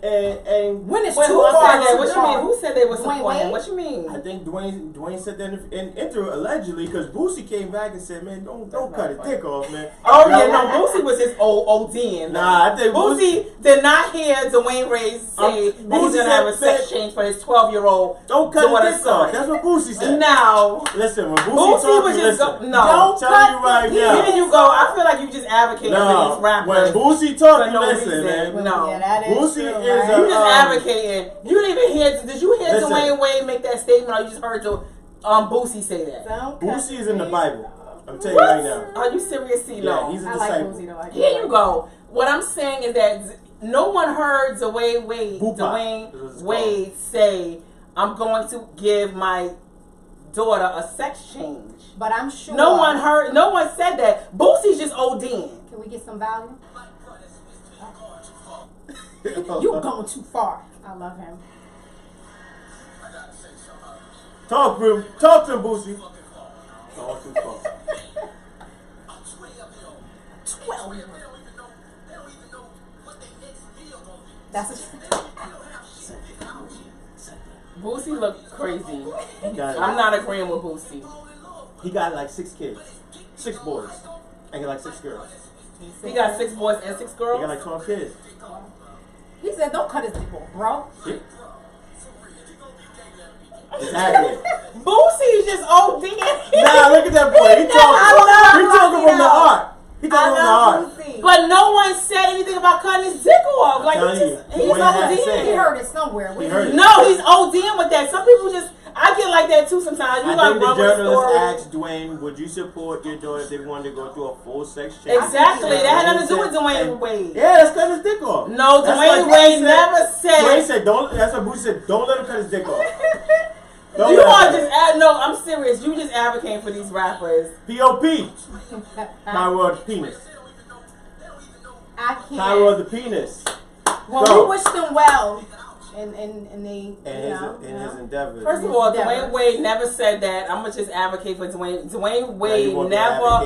when it's too far, what you mean? Who said they would support him? What you mean? I think Dwayne said that in intro allegedly, because Boosie came back and said, "Man, don't cut his dick off, man." Oh yeah, no, Boosie was his ODing. Nah, I think Boosie did not hear Dwayne Wade say that he's gonna have a sex change for his 12-year-old. Don't cut his dick off. That's what Boosie said. No, listen, when Boosie was just listen, don't tell you right now. Here you go. I feel like you just advocating for these rappers. When Boosie talking, listen, man. No, that is Boosie true, is you just advocating. You didn't even hear. Did you hear Listen. Dwayne Wade make that statement, or you just heard Boosie say that? Boosie is in the Bible. I'm telling you right now. Are you serious, CeeLo? Yeah, he's a disciple. Like Boosie, though. Here you go. What I'm saying is that no one heard Dwayne Wade say, "I'm going to give my daughter a sex change." But I'm sure no one heard. No one said that. Boosie's just ODing. Can we get some value? You going too far. I love him. Talk to him, Boosie. Going too far. 12. That's Boosie look crazy. I'm not agreeing with Boosie. He got like 6 kids, 6 boys, and got like 6 girls. He got 6 boys and 6 girls. He got like 12 kids. He said, "Don't cut his dick off, bro." Exactly. Boosie's just ODing. Nah, look at that boy. He talking from the heart. He talking from the heart. But no one said anything about cutting his dick off. Like he's ODing. He heard it somewhere. No, he's ODing with that. Some people just. I get like that too sometimes. I think the journalist asked Dwayne, "Would you support your daughter if they wanted to go through a full sex change?" Exactly. That had nothing to do with Dwayne Wade. Yeah, let's cut his dick off. No, Dwayne Wade never said. Dwayne said, "Don't." That's what Boosie said. Don't let him cut his dick off. You are just no. I'm serious. You just advocating for these rappers. P.O.P. My word, penis. I can't. My word, the penis. Well, we wish them well. And his endeavors. First of all, Dwayne Wade never said that. I'm gonna just advocate for Dwayne. Dwayne Wade never.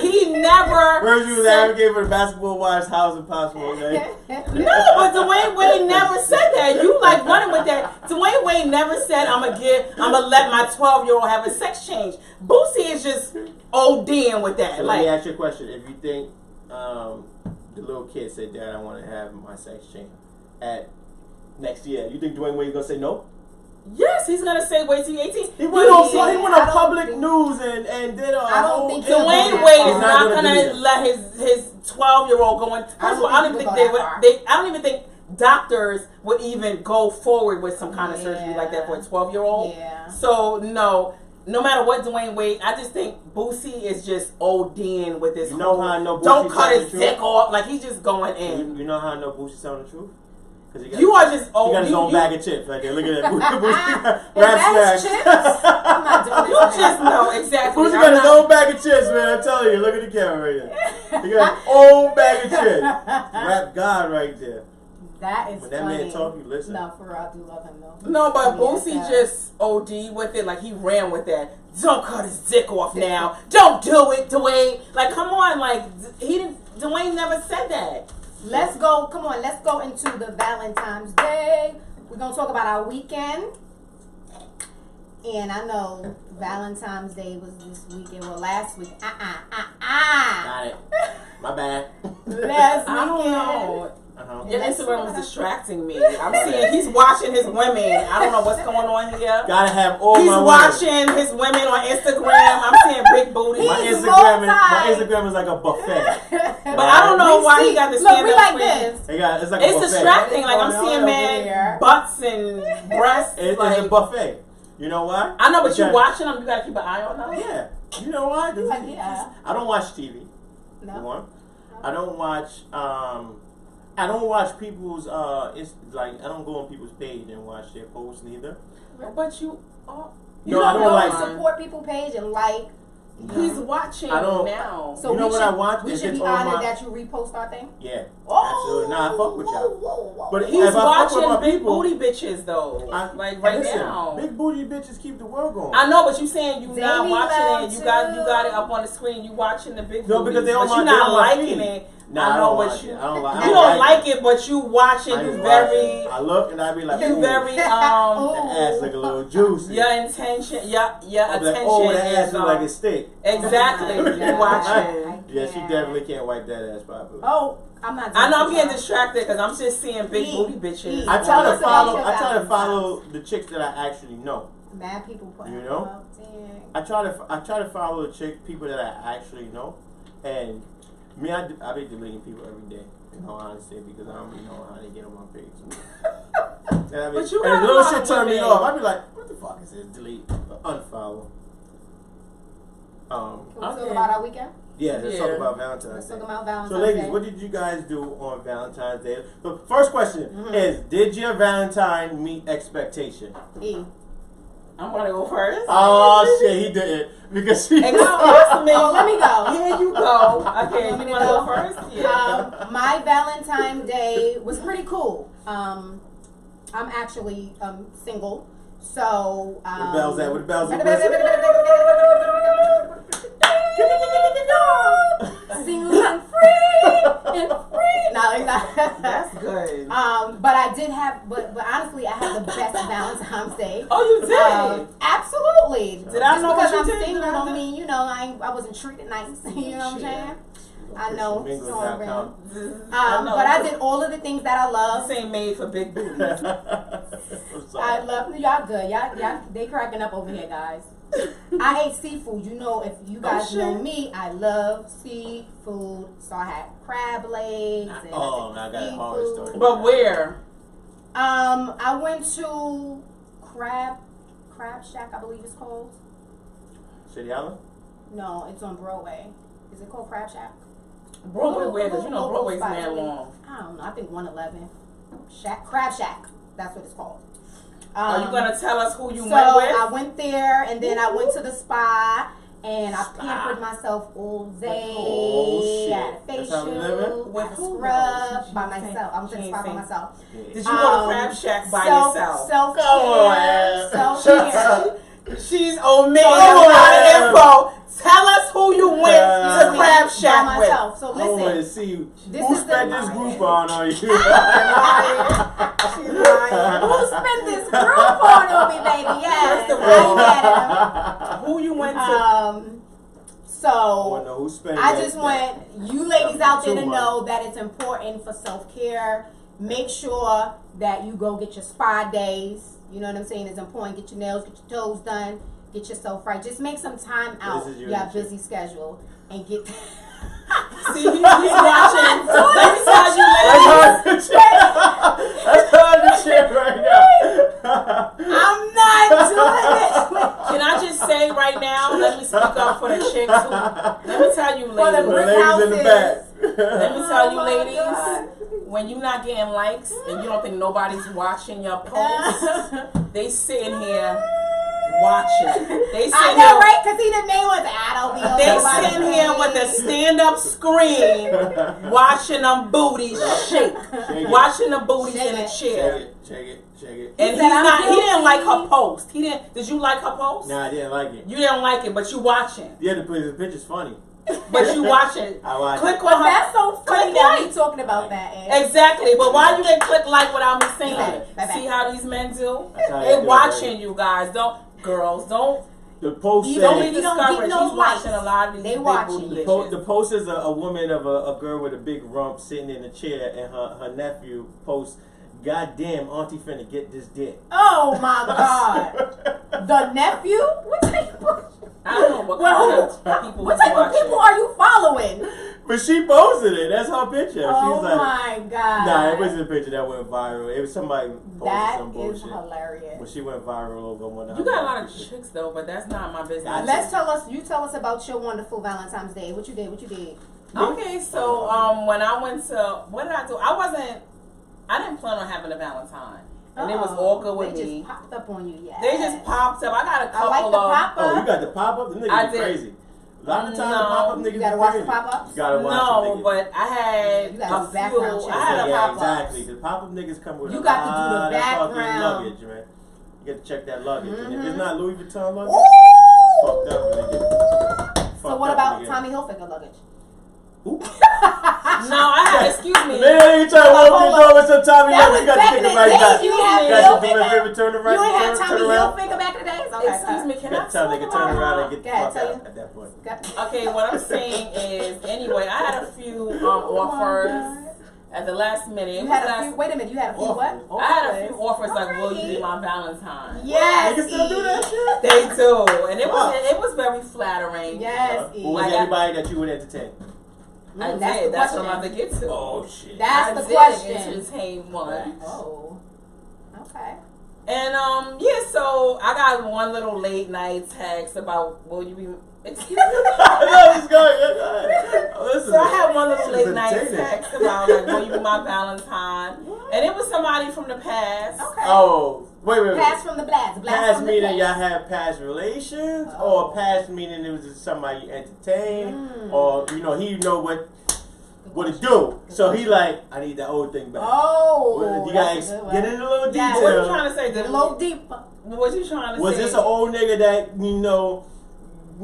He never. Where's you advocating for the Basketball Wives House Impossible? Okay? No, but Dwayne Wade never said that. You like running with that. Dwayne Wade never said I'm gonna let my 12-year-old have a sex change. Boosie is just ODing with that. So let me ask you a question. If you think the little kid said, "Dad, I want to have my sex change," at next year, you think Dwayne Wade's gonna say no? Yes, he's gonna say wait till you're 18. He went on public news and did a I don't think Dwayne Wade is not gonna let his 12-year-old go in. First of all, I don't even think I don't even think doctors would even go forward with some kind of surgery like that for a 12-year-old. Yeah. So no matter what Dwayne Wade, I just think Boosie is just ODing with this. You know how I know Boosie don't cut his dick off. Like he's just going in. You know how I know Boosie's telling the truth? You are just he got his own bag of chips right there. Look at that. Rap chips? I'm not doing this. You just know exactly. Boosie got his own bag of chips, man. I'm telling you. Look at the camera right there. He got his own bag of chips. Rap God right there. That is when that man talk, you listen. No, for real, I do love him though. No, but Boosie just OD with it. Like he ran with that. Don't cut his dick off now. Don't do it, Dwayne. Like come on, like Dwayne never said that. Let's go into the Valentine's Day. We're going to talk about our weekend. And I know Valentine's Day was this weekend. Well, last week. Got it. My bad. Last weekend. I don't know. Uh-huh. Your Instagram Instagram was distracting me. I'm seeing he's watching his women. I don't know what's going on here. Gotta have all He's my watching his women on Instagram. I'm seeing big booty. My Instagram is like a buffet. But I don't know why he got the stand Look, we up like screen. this. It's like It's a buffet. distracting. Like I'm seeing man butts and breasts. It's like, a buffet. You know why? I know, but you watching them. You gotta keep an eye on them. Yeah. You know why? Yeah. I don't watch TV. No. One. I don't watch. I don't watch people's. It's like I don't go on people's page and watch their posts neither. But you. You No, I don't like support people's page and like. He's watching I don't- now. So You know we what should, I watch? We If should it's be on honored my- that you repost our thing. Yeah. Oh, Absolutely. Nah, I fuck with y'all. Whoa. But He's if I fuck with my watching big people- booty bitches though. Like right Listen, now. big booty bitches keep the world going. I know, but you saying you They not need watching love it. You got too. it up on the screen. You watching the big No, booties, because they on but my- you they on not my liking feed. it. Nah, I I know, don't but like you it. I don't like- I you don't don't like like it, but you watching. I You just very. watch it. I look and I be like, You ooh, very that ass look a little juicy. Your intention, your I'll be like, attention oh, that ass is look like a steak. exactly. Oh my You God. watching. Yeah, she definitely can't wipe that ass properly. Oh, I'm not. I know I'm getting doing distracted because I'm just seeing big booty bitches. I Tell try us to about follow. your I try to Valentine's. follow the chicks that I actually know. Mad people put. You know? Dang. I try to follow the people that I actually know, and me, I be deleting people every day. In all honesty, because I don't really know how they get on my page. And I be, But you and got a little lot shit of turn me women. off. I be like, what the fuck is this? Delete, unfollow. Can we talk Okay. about our weekend? Yeah, let's talk Yeah. about Valentine's Let's Day. talk about Valentine's So, ladies, Day. what did you guys do on Valentine's Day? The first question Mm-hmm. is: did your Valentine meet expectation? E. I'm gonna go first. Oh shit, he didn't because he. Excuse me. Oh, let me go. Here you go. Okay, Want you me wanna to go go? first? Yeah. My Valentine's Day was pretty cool. I'm actually single, so. Where the bells at? Where the bells at? Single and free and free. No, exactly. That's good. But I did have, but honestly, I had the best Valentine's Day. Oh, you did? Absolutely. Did I Just know because what you I'm did? single Did I don't do- mean I wasn't treated nice. You know what I'm saying? I know. Mingles.com. But I did all of the things that I love. This ain't made for big booties. I love y'all. Good, y'all. They cracking up over here, guys. I ate seafood. You know, if you guys know me, I love seafood. So I had crab legs. And I got a horror seafood. story. But where? I went to Crab Shack, I believe it's called. City Island? No, it's on Broadway. Is it called Crab Shack? Broadway where? Because you know Local Broadway's spot. man long. I don't know. I think 111. Crab Shack. That's what it's called. Are you going to tell us who you So went with? I went there, and then I went to the spa, and I pampered myself all day. Oh, shit. I had a That's how we living? facial, With had a who, scrub though? by myself. I went to the She spa ain't by say- myself. Did you go to Crab Shack by yourself? Self-care. Self-care. She's omitting Oh, a lot yeah. of info. Tell us who you went to Crab By Shack with. myself. So I want to listen. see who This is spent the- this group on you. She's lying. Who spent this group on me, baby? Yes. First of I all, ain't mad at him. Who you went to? I want to So know who spent I that- just that- want you ladies out there Too to much. know that it's important for self-care. Make sure that you go get your spa days. You know what I'm saying? It's important. Get your nails, get your toes done, get yourself right. Just make some time out This is your your shit. busy schedule and get. See, he's watching. Let me tell you, That's ladies. hard to shit right now. I'm not doing this. Can I just say right now? Let me speak up for the chicks. Let me tell you, For the ladies. brick Ladies in the back. Let me tell you, Oh my ladies. God. When you're not getting likes and you don't think nobody's watching your posts, they sitting here watching. They I sitting know, here. right? Because he the name was I don't be on They nobody. sitting here with a stand-up screen, watching them booties shake, Shake it. watching the booties in a Shake chair. Check it. And said, "I'm he didn't like her guilty." post. He didn't. Did you like her post? Nah, I didn't like it. You didn't like it, but you watching. Yeah, the picture's funny. But you watching. I watch Click it. on her. That's so funny Click that like. we talking about that. Ed. Exactly, but why you didn't click like without me saying Bye-bye. it? Bye-bye. See how these men do? That's how They they do it, watching baby. you guys. Don't girls don't The post You said don't Don't be You don't discouraged. get no He's watching likes. a lot of these They big watching. booty the bitches. post is a woman of a girl with a big rump sitting in a chair, and her nephew posts, "God damn, Auntie finna get this dick." Oh my God. The nephew? What type of I don't know what people what type of watching. people are you following? But she posted it. That's her picture. Oh She's like, my God. nah, it wasn't a picture that went viral. It was somebody posted That some is bullshit. hilarious. But she went viral over one of You her got a lot of pictures. chicks though, but that's not my business. You tell us about your wonderful Valentine's Day. What you did? Okay, so when I went to, what did I do? I didn't plan on having a Valentine. And it was all good with they me. Just popped up on you, yeah. They just popped up. I got a couple I like the of. pop up. Oh, you got the pop up? Them niggas I be did. crazy. A lot of times the No. pop up niggas You gotta be watch crazy. the pop ups. You gotta watch No, them niggas. but I had You gotta do a background few. checks. I had a yeah, pop-up. exactly. The pop up niggas come with You a got to do the lot of fucking background. luggage, man. You got to check that luggage. And if it's not Louis Vuitton luggage, Ooh! fucked up, nigga. So what about Tommy Hilfiger luggage? Ooh. No, I had. Excuse me. Man, you try to walk your door with some Tommy That luggage. You was got to back take in it the right day. back. You had got to Hilfiger? deliver, turn around. You ain't had turn Tommy around. Hilfiger back in the days? Okay. Excuse me. Can I Tell talk nigga about turn around her? and get the Go ahead, fuck tell out you. at that point. Okay, what I'm saying is, anyway, I had a few offers at the last minute. You had a few. Wait a minute. You had a few what? I had a few offers like, "Will you be my Valentine?" Yes. Niggas still do that shit? They do, and it was very flattering. Yes. E. Who was Like, anybody that you would entertain? I That's did. the That's what I'm question. about to get to. Oh shit. That's I the did question. entertain one. Oh. Okay. And yeah, so I got one little late night text about, "Will you be?" Excuse me. I know he's going. Listen, So I had one little she's late night entertaining. text about like, "Will you be my Valentine?" And it was somebody from the past. Okay. Oh, wait. Pass from the blast. Blast Past from the meaning y'all past. had past relations, Oh. or past meaning it was just somebody you entertained, Mm. or he know what it do. So he like, I need that old thing back. Oh. Well, you that's guys a good one. get in a little Yeah. detail. What you trying to say? Get a little deeper. What you trying to Was say? this an old nigga that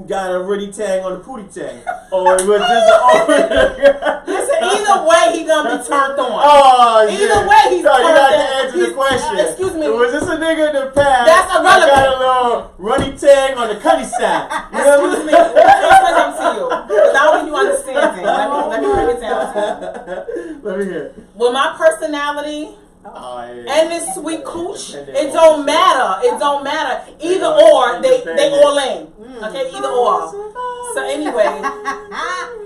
got a really tang on the pootie tang, or was this an old nigga? Listen, either way, he gonna be turned on. Oh, Either shit. way, he's so you turned got to on. answer the question. Excuse me. Was this a nigga in the past? That's that irrelevant. got a little runny tang on the cutty side. You know what Excuse me. Let me explain something to you, because I don't think you understand it. Let me bring it down to you. Let me hear. With my personality Oh, yeah. and this sweet cooch, it don't matter. It don't matter. Either or, they all in. Okay, either or. So anyway,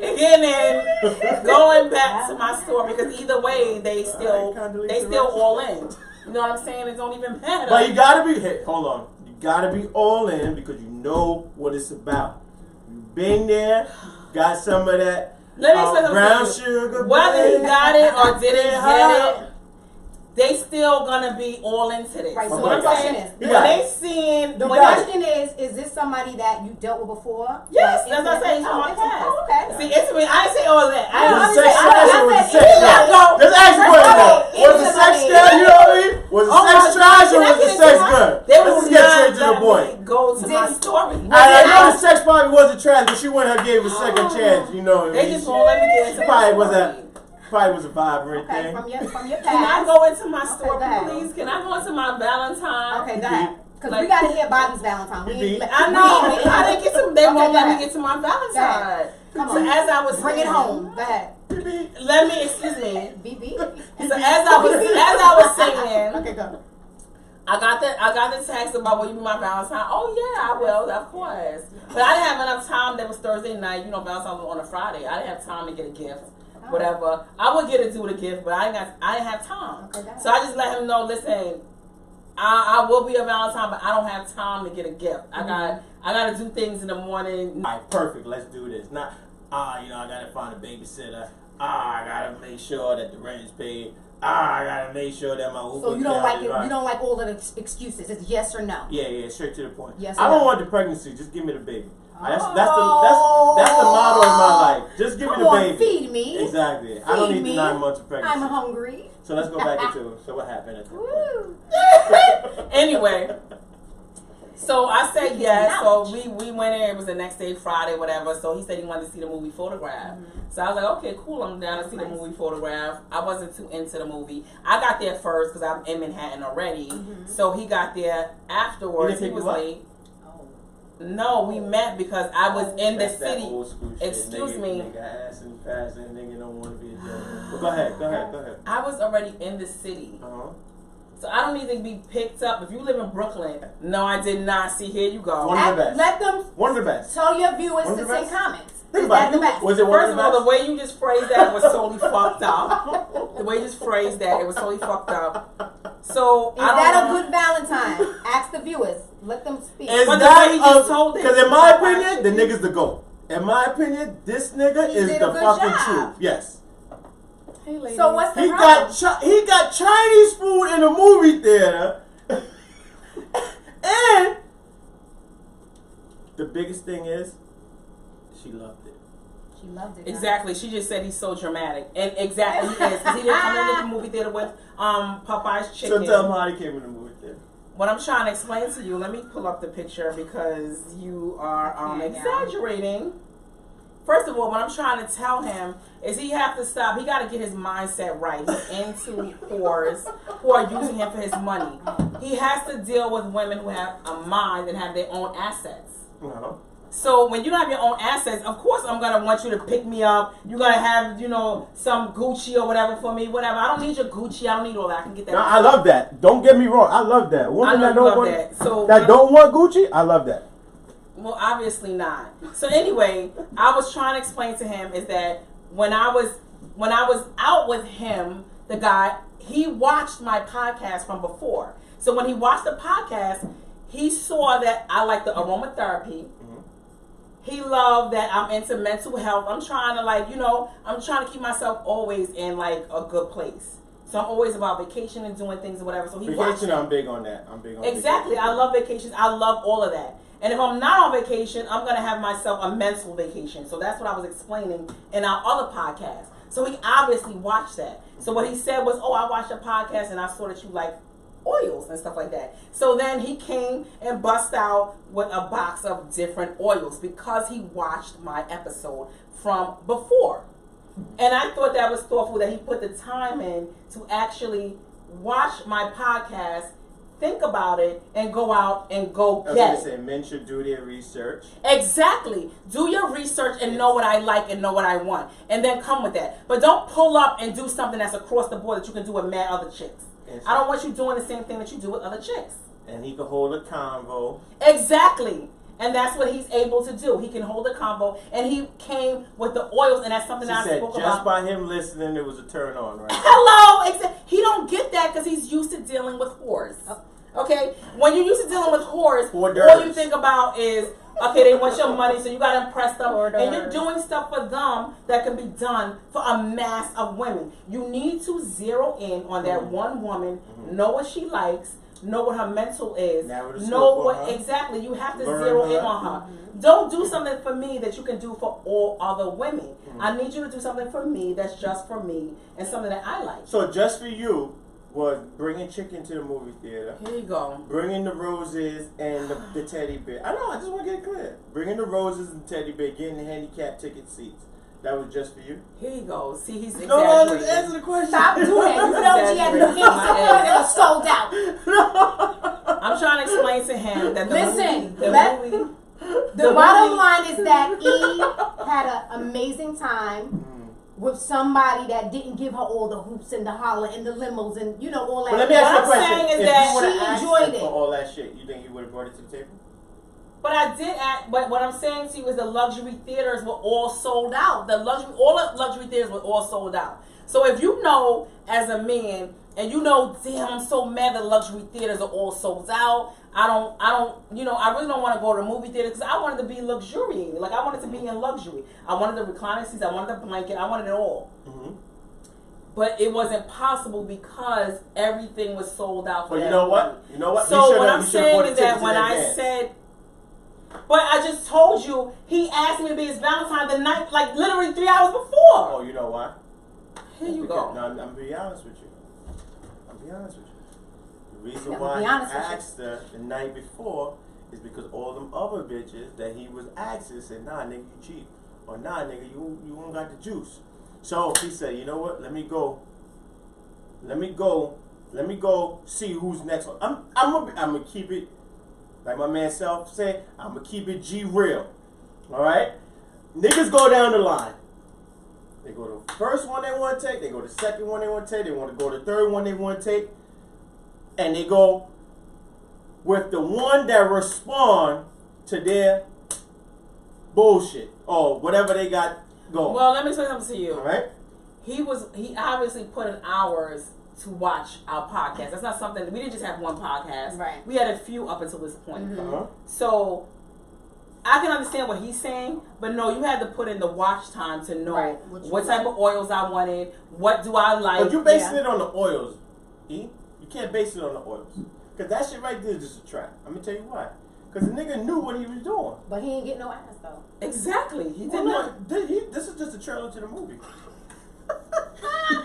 again, and going back to my story, because either way, they still all in. You know what I'm saying? It don't even matter. But you gotta be. Hey, hold on. You gotta be all in because you know what it's about. You've been there, got some of that Let me say something brown to you. sugar. Whether he baby. got it or didn't Yeah. get it, they still gonna be all into this. Right, so Oh the my question God. is, You When got they it. seeing the when they- question is this somebody that you dealt with before? Yes, Like, that's what I say. It's oh, my it's- past. oh, okay. See, it's me. I didn't say all that. I Was didn't it sex say- trash or was it sex Let's good? go. Just ask First what of all, was the sex anybody- good? You know what I mean? Was the Oh my sex God, trash or can I was the get sex into my- good? They Let's will get not straight to the let point. me go to my story. I know the sex probably wasn't trash, but she wouldn't have gave a second chance. You know what I They mean? just won't let me get into Probably my was story. Probably was a vibrant Okay, thing. from your Can I past. go into my Okay, story, go ahead. please? Can I go into my Valentine? Okay, go ahead. Because Like- we got to hear Bobby's Valentine. We ain't- I know. we ain't- I didn't get to. They Okay, won't go let me ahead. get to my Go Valentine. ahead. Come So on. as I was Bring it saying- home. Go ahead. Let me excuse me. BB. So as I was saying, Okay, go. I got the text about will you be my Valentine? Oh yeah, I will, of course. But I didn't have enough time. That was Thursday night. You know, Valentine was on a Friday. I didn't have time to get a gift. Whatever. I would get a dude a gift, but I didn't have time. Okay, So I just let him know, listen, I will be a Valentine, but I don't have time to get a gift. I gotta do things in the morning. All right, perfect. Let's do this. Not, I gotta find a babysitter. I gotta make sure that the rent is paid. I gotta make sure that my Uber So you don't account like is it, right. you don't like all of the excuses. It's yes or no. Yeah, straight to the point. Yes I or don't no? want the pregnancy. Just give me the baby. That's the motto of my life. Just give me Come the on, baby. feed me. Exactly. I don't Feed need me. the 9 months of pregnancy. I'm hungry. So let's go back into so what happened at that Woo. point. Anyway, so I said yes. So Ouch. we went in. It was the next day, Friday, whatever. So he said he wanted to see the movie Photograph. So I was like, okay, cool. I'm down to see the movie Photograph. I wasn't too into the movie. I got there first because I'm in Manhattan already. So he got there afterwards. He He didn't was pick you up? late. Oh. No, we met because I was in the That's that city. old school shit. Excuse me. Nigga ass and fast and nigga don't want to be a gentleman. But go ahead. I was already in the city. So I don't need to be picked up. If you live in Brooklyn, no, I did not. See, here you go. One of the best. Let them. One of the best. Tell your viewers One of to the send best. comments. Think Is about that it. the best? Was it one First of of all, the the way you just phrased that was totally fucked up. The way you just phrased that, it was totally fucked up. So Is I don't that know. a good Valentine? Ask the viewers. Let them speak. Is But the that way he just told it. Because in my opinion, the nigga's the GOAT. In my opinion, this nigga He is did the a good fucking job. truth. Yes. Hey, ladies. So what's the He problem? got Chinese food in the movie theater. And the biggest thing is, she loved it. She loved it. Exactly. She just said he's so dramatic. And exactly he is. Because he didn't come into the movie theater with Popeye's chicken. So tell him how he came in the movie theater. What I'm trying to explain to you, let me pull up the picture because you are exaggerating. First of all, what I'm trying to tell him is he have to stop. He got to get his mindset right. He's into whores who are using him for his money. He has to deal with women who have a mind and have their own assets. Uh-huh. So when you don't have your own assets, of course I'm going to want you to pick me up. You're going to have, some Gucci or whatever for me, whatever. I don't need your Gucci. I don't need all that. I can get that. No, I love that. Don't get me wrong. I love that. Women I know that you don't love want that. So that don't want Gucci, I love that. Well, obviously not. So anyway, I was trying to explain to him is that when I was out with him, the guy, he watched my podcast from before. So when he watched the podcast, he saw that I like the aromatherapy. He loved that I'm into mental health. I'm trying to I'm trying to keep myself always in like a good place. So I'm always about vacation and doing things or whatever. So he watched Vacation, I'm big on that. I'm big on exactly. vacation. I love vacations. I love all of that. And if I'm not on vacation, I'm going to have myself a mental vacation. So that's what I was explaining in our other podcast. So he obviously watched that. So what he said was, I watched your podcast and I saw that you like oils and stuff like that. So then he came and bust out with a box of different oils because he watched my episode from before. And I thought that was thoughtful that he put the time in to actually watch my podcast, think about it, and go out and go get it. I was going to say, men should do their research. Exactly. Do your research and know what I like and know what I want. And then come with that. But don't pull up and do something that's across the board that you can do with mad other chicks. I don't want you doing the same thing that you do with other chicks. And he can hold a convo. Exactly. And that's what he's able to do. He can hold a combo. And he came with the oils, and that's something that I spoke about. Just by him listening, it was a turn on, right? Hello! He don't get that because he's used to dealing with whores. Okay? When you're used to dealing with whores, all you think about is, okay, they want your money, so you got to impress them. And you're doing stuff for them that can be done for a mass of women. You need to zero in on that one woman, know what she likes, know what her mental is, know what exactly. You have to zero in on her. Don't do something for me that you can do for all other women. I need you to do something for me that's just for me and something that I like. So just for you was bringing chicken to the movie theater. Here you go. Bringing the roses and the teddy bear. I know, I just want to get it clear. Bringing the roses and the teddy bear, getting the handicap ticket seats. That was just for you? Here you go. See, he's exaggerating. No, answer the question. Stop doing that. You know she had to get someone that was sold out. I'm trying to explain to him that the bottom line is that E had an amazing time with somebody that didn't give her all the hoops and the holler and the limos and all that. But let me ask you a question. Saying is if that you would have she asked enjoyed her it. for all that shit, you think you would have brought it to the table? But I did but what I'm saying to you is the luxury theaters were all sold out. All the luxury theaters were all sold out. So if you know as a man and damn, I'm so mad the luxury theaters are all sold out. I really don't want to go to the movie theater because I wanted to be luxuriating. Like I wanted to be in luxury. I wanted the recliner seats. I wanted the blanket. I wanted it all. But it wasn't possible because everything was sold out. But you know what? So what I'm saying is that when I said, but I just told you, he asked me to be his Valentine the night, like literally 3 hours before. Oh, you know why? Here you go. No, I'm going to be honest with you. The reason why I asked her the night before is because all them other bitches that he was asking said, nah, nigga, you cheap. Or nah, nigga, you don't got the juice. So he said, you know what? Let me go see who's next. I'm gonna keep it Like my man Self said, I'm gonna keep it G real. All right, niggas go down the line. They go to the first one they want to take. They go to the second one they want to take. They want to go to the third one they want to take, and they go with the one that respond to their bullshit or whatever they got going. Well, let me say something to you. All right. He obviously put in hours to watch our podcast. That's not something, we didn't just have one podcast. Right. We had a few up until this point. Uh-huh. So I can understand what he's saying, but no, you had to put in the watch time to know what type of oils I wanted, what do I like. But you basing it on the oils, E. You can't base it on the oils. Because that shit right there is just a trap. I'm going to tell you why. Because the nigga knew what he was doing. But he ain't get no ass though. Exactly. He Well, did not. this is just a trailer to the movie.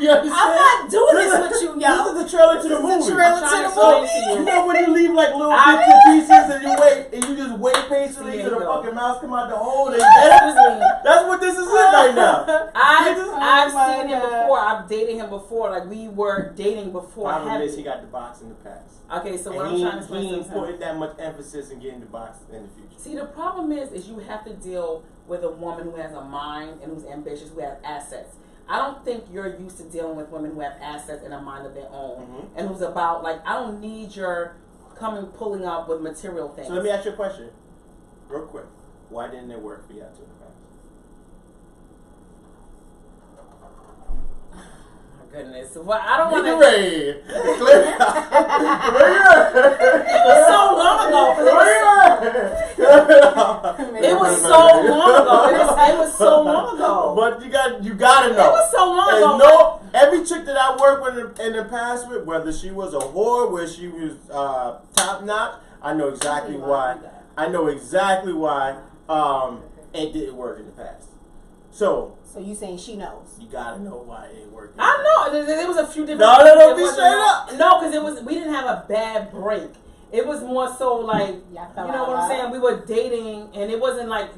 You understand? I'm not doing this with you, yo. This is the trailer to the movie. This is the trailer I'm trying to to the explain to You you. know when you leave like little bits and pieces and you wait and you just wait patiently till the fucking mouse come out the hole and that's what this is right now. I've my seen him God. before. I've dated him before. Like we were dating before. Problem is he got the box in the past. Okay, so what And I'm trying to he explain ain't to him. putting that much emphasis in getting the box in the future. See, the problem is you have to deal with a woman who has a mind and who's ambitious, who has assets. I don't think you're used to dealing with women who have assets and a mind of their own, and who's about like I don't need your pulling up with material things. So let me ask you a question, real quick. Why didn't it work for you two in the past? Goodness, well, I don't want to. It was so long ago. It was so long ago. It was so long ago. But you gotta know. It was so long And ago. no, every chick that I worked with in the past with, whether she was a whore, whether she was top notch, I know exactly why. I know exactly why it didn't work in the past. So you saying she knows? you gotta know why it ain't working. I know there was a few different. No, be straight up. No, because we didn't have a bad break. It was more so like you know what I'm saying. We were dating, and it wasn't like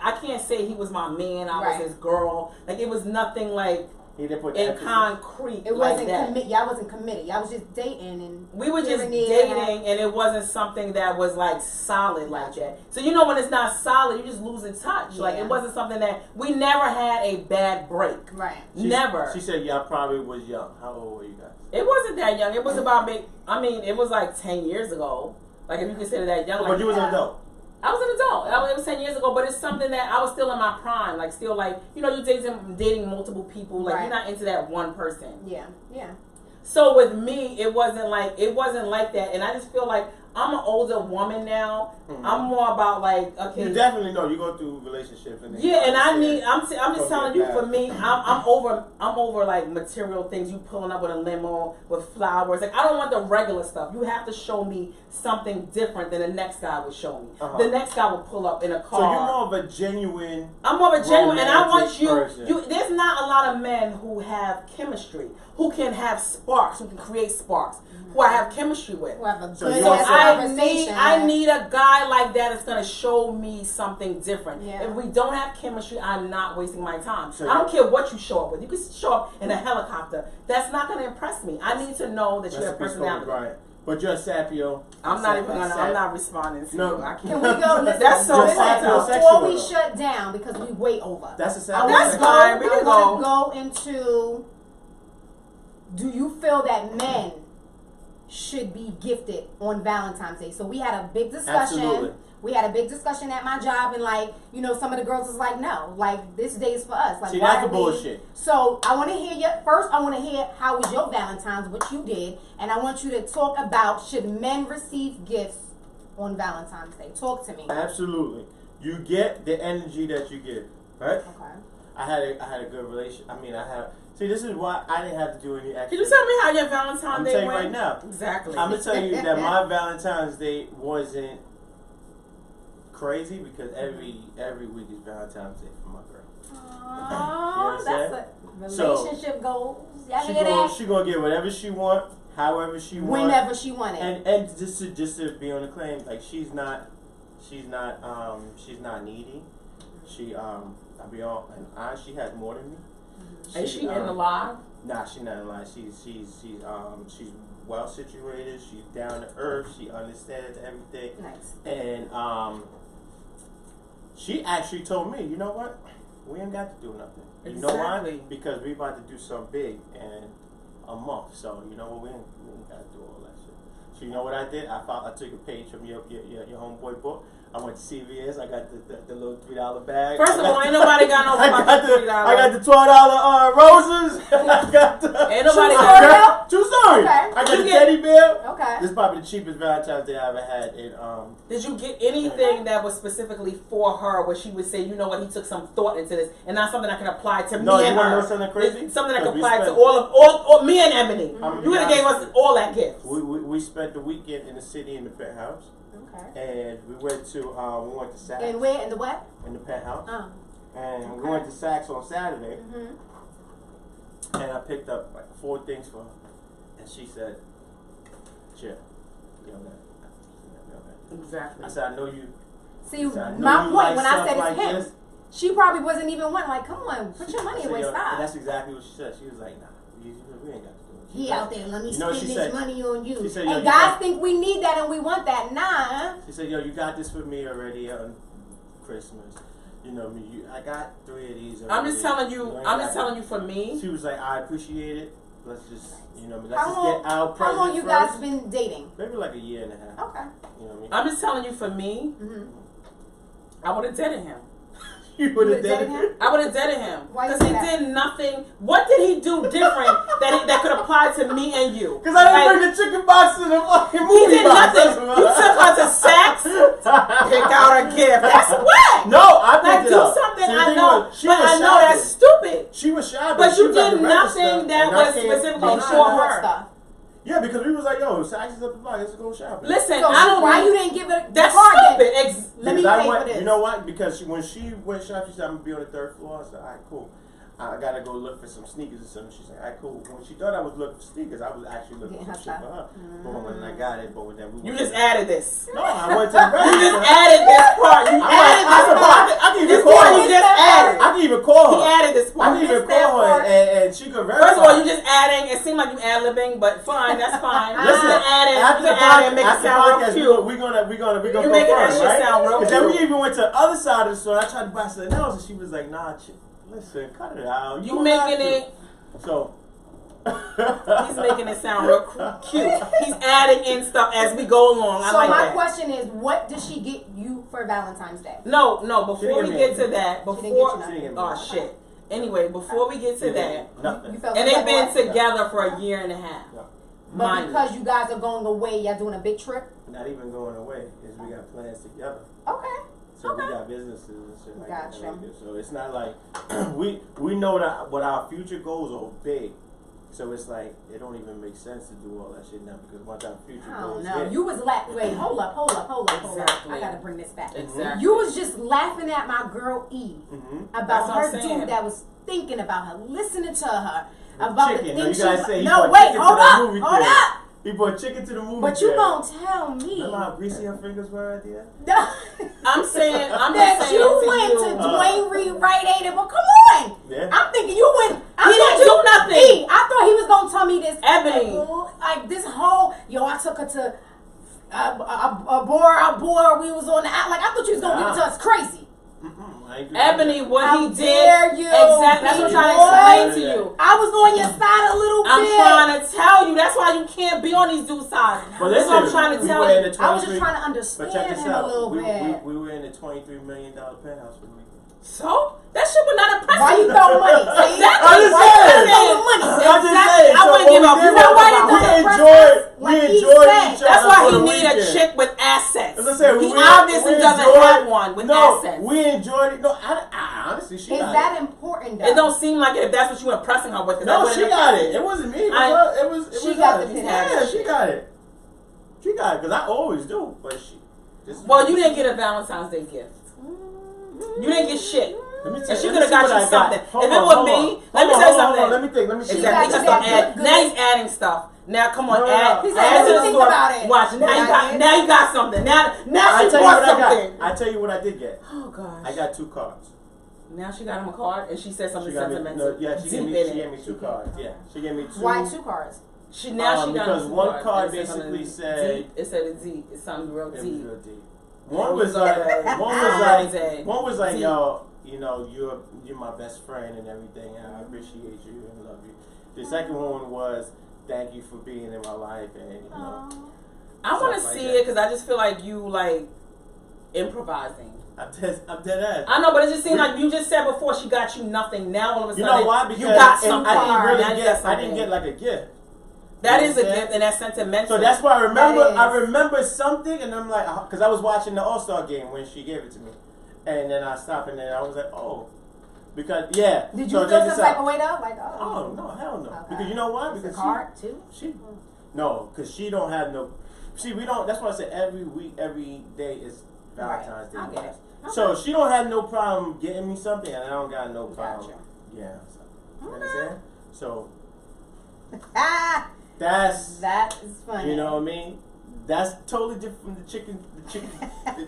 I can't say he was my man. I was his girl. Like it was nothing like He didn't put in concrete. It like wasn't that. Y'all wasn't committed. Y'all was just dating, and We were just dating, and it wasn't something that was like solid like that. So you know when it's not solid, you just lose in touch. Like it wasn't something that we never had a bad break. Right. Never. She said y'all probably was young. How old were you guys? It wasn't that young. It was about it was like 10 years ago. Like if you consider that young. Like, But you was an adult. I was an adult. It was 10 years ago, but it's something that I was still in my prime. Like still like, you know, you're dating multiple people. Like you're not into that one person. Yeah. Yeah. So with me, it wasn't like that. And I just feel like I'm an older woman now. Mm-hmm. I'm more about like, okay. You definitely know you go through relationships and and I'm just telling you, for me, I'm over like material things. You pulling up with a limo with flowers. Like I don't want the regular stuff. You have to show me something different than the next guy would show me. The next guy would pull up in a car. So you're more of a genuine. I'm more of a genuine, and I want person. you. There's not a lot of men who have chemistry, who can have sparks, who can create sparks, who I have chemistry with. Who have a So good I need a guy like that that's gonna show me something different. Yeah. If we don't have chemistry, I'm not wasting my time. So I don't care what you show up with. You can show up in a helicopter. That's not gonna impress me. I need to know that you have personality. Right. But you're a sapio. I'm not responding to you. I can't. Can we go? That's so funny. funny. Before we shut down, because we way over. That's a sapio. That's fine. We can go. I want to go into. Do you feel that men should be gifted on Valentine's Day? So we had a big discussion. Absolutely. We had a big discussion at my job, and like, you know, some of the girls was like, no, like this day is for us. Like, see, why that's the are bullshit. So I want to hear I want to hear how was your Valentine's, what you did, and I want you to talk about should men receive gifts on Valentine's Day. Talk to me. Absolutely. You get the energy that you give, right? Okay. I had a good relation. See, this is why I didn't have to do any extra. Can you tell me how your Valentine's I'm Day telling you went? right now. Exactly. I'm gonna tell you that my Valentine's Day wasn't crazy because every week is Valentine's Day for my girl. Oh, that's a relationship goals. Y'all She hear that? she gonna get whatever she want, however she want, Whenever she want it. and just to be on the claim, like she's not needy. She she has more than me. Is she in the live? Nah, she's not in line. She's well situated. She's down to earth. She understands everything. Nice. And she actually told me, you know what? We ain't got to do nothing. You know why? Because we about to do something big in a month. So you know what? We ain't got to do all that shit. So you know what I did? I took a page from your homeboy book. I went to CVS. I got the little $3 bag. First of all, ain't nobody got no $3. I got the $12 roses. I got the ain't nobody got true story. Okay. I got the teddy bear. Okay. This is probably the cheapest Valentine's Day I ever had. Did you get anything that was specifically for her, where she would say, you know what, he took some thought into this, and not something that can apply to me and her? No, you want to know something crazy? Something that can apply to all me and Ebony. You would have gave us all that gift. We spent the weekend in the city in the penthouse. Okay. And we went to Saks. And where? In the what? In the penthouse. And okay. we went to Saks on Saturday. Mm-hmm. And I picked up like 4 things for her. And she said, "Chill, you know that." Exactly. I said, "I know you." See, said, my point like when I said like it's him, this. She probably wasn't even one. Like, come on, put your money away, stop. And that's exactly what she said. She was like, "Nah, we ain't got to do it." He out there, let me spend this money on you. She said, and guys think we need that and we want that. Nah. She said, "Yo, you got this for me already on Christmas. You know me. I got 3 of these already. I'm just telling you. For me." She was like, "I appreciate it. Let's just, get our present How long you guys first." been dating? Maybe like a year and a half. Okay. You know what I mean? I'm just telling you, for me, I would have dated him. You would have dated him? I would have dated him. Why you Because he say that? did nothing. What did he do different that could apply to me and you? Because I didn't bring the chicken box to the fucking movie He did box. nothing. You took her to Saks, pick out a gift. That's whack. No, I picked it do up. something. See, the I thing know, was, she but was I know shopping. that's stupid. She was shopping. But She you was at the did register, nothing that and I was came specifically behind for her. her. Stuff. Yeah, because we was like, yo, Saks is up the block. Let's go shopping. Listen, So I don't. why you didn't give it? That's the card stupid. then? Let me Because pay for this. You know what? Because when she went shopping, she said, "I'm gonna be on the 3rd floor." I said, "All right, cool. I gotta go look for some sneakers or something." She said, "All right, cool." When she thought I was looking for sneakers, I was actually looking for shit for her. But when I got it, but then You just added this. No, I went to the register. You just added this part. You added this part. I can even This call part her. you just added. I can even call her. He added this I part. can even call her and she could verify. First of all, you just adding. It seemed like you ad-libbing, but fine, that's fine. Listen, you add after the add and make it podcast, sound real cute. we're gonna You making that shit right? sound real Because then we cute. even went to the other side of the store. I tried to buy something else, and she was like, "Nah, listen, cut it out. You making it. So He's making it sound real cute. He's adding in stuff as we go along. I So like my that. question is, what did she get you for Valentine's Day? No. Before we get to that, She didn't get you nothing. oh shit. Anyway, before we get to that, nothing. You felt and like they've been what? together for a year and a half. But Mind because you guys are going away, y'all doing a big trip? Not even going away, is we got plans together. Okay. So Okay. we got businesses and shit like Gotcha. that. So it's not like we know that what our future goals are big. So it's like it don't even make sense to do all that shit now because once our future I don't goals know. hit, You was wait, hold up. Exactly. I gotta bring this back. Exactly. You was just laughing at my girl E That's about what I'm her saying. dude that was thinking about her, listening to her about chicken. the Now, things you she guys say he No, brought wait, chicken to hold the up, movie hold theater. up. He brought chicken to the movie. But you theater. gonna tell me Remember how greasy her fingers were at the end? I'm just that saying you to went you, to Dwayne Reed Right Aid, but come on. Yeah. I'm thinking you went. He didn't do nothing. I thought he was gonna tell me this. Ebony. Like this whole I took her to a bar. We was on the out. Like I thought you was gonna give it to us crazy. Ebony, what How he did, dare you, exactly. That's what I'm trying to boy. explain to you. I was on your side a little I'm bit. trying to tell you. That's why you can't be on these dudes' sides. But That's what I'm listen, trying to we tell were in you. the I was just 23 trying to But understand check this him out. a little bit. We were in the $23 million penthouse for the weekend. So that shit would not impress Why me. you throw money? See? Exactly. I'm just Why you saying. throwing money? I'm just Exactly. saying. I So wouldn't give what a we did fuck. was Why did we that enjoyed like he each said. other. That's why for he the need a weekend. chick with assets. As I said, He we obviously doesn't enjoyed- have one with assets. We enjoyed it. No, I honestly, she Is got that it. important though? It don't seem like it if that's what you impressing her with. 'cause that No, wouldn't she impress got me. it. It wasn't me. It I- was her. It was She her. got the Yeah, she got it. She got it because I always do. But she. Well, you didn't get a Valentine's Day gift. You didn't get shit. Let me And tell she you could have got you something. Hold If it on, was hold me, on. let me Hold tell on, you hold on. something. Let me think. Let me see. Exactly. got He just you don't that add. good. Now he's adding stuff. Now come on, No, no, add. no. He said, add "Let to me the think story. about it." Watch. Now you got something. Now I she tell you bought what I something. got. I tell you what I did get. Oh gosh. I got 2 cards. Now she got him a card, and she said something She got me, sentimental. she gave me 2 cards. Yeah, she gave me 2. Why 2 cards? She got because him 2 one card and it said basically something said deep. It said it's deep. It's something real it was deep. real deep. One was like, deep. yo, you know, you're my best friend and everything, and I appreciate you and love you. The second one was thank you for being in my life, and you know. I want to see it because I just feel like you like improvising. I'm dead ass. I know, but it just seemed like you just said before she got you nothing. Now all of a sudden, you know why? Because you got something. I didn't get like a gift. That is a gift, and that's sentimental. So that's why I remember something, and I'm like, because I was watching the All-Star game when she gave it to me, and then I stopped, and then I was like, oh, because Did you feel some type of way though? Like, oh no, hell no. Okay. Because you know why? Because a card too. No, because she don't have no. See, we don't. That's why I said every week, every day is Valentine's Day. I get it. Okay. So she don't have no problem getting me something, and I don't got no problem. Gotcha. Yeah. So, you understand? So that is funny. You know what I mean? That's totally different from the chicken.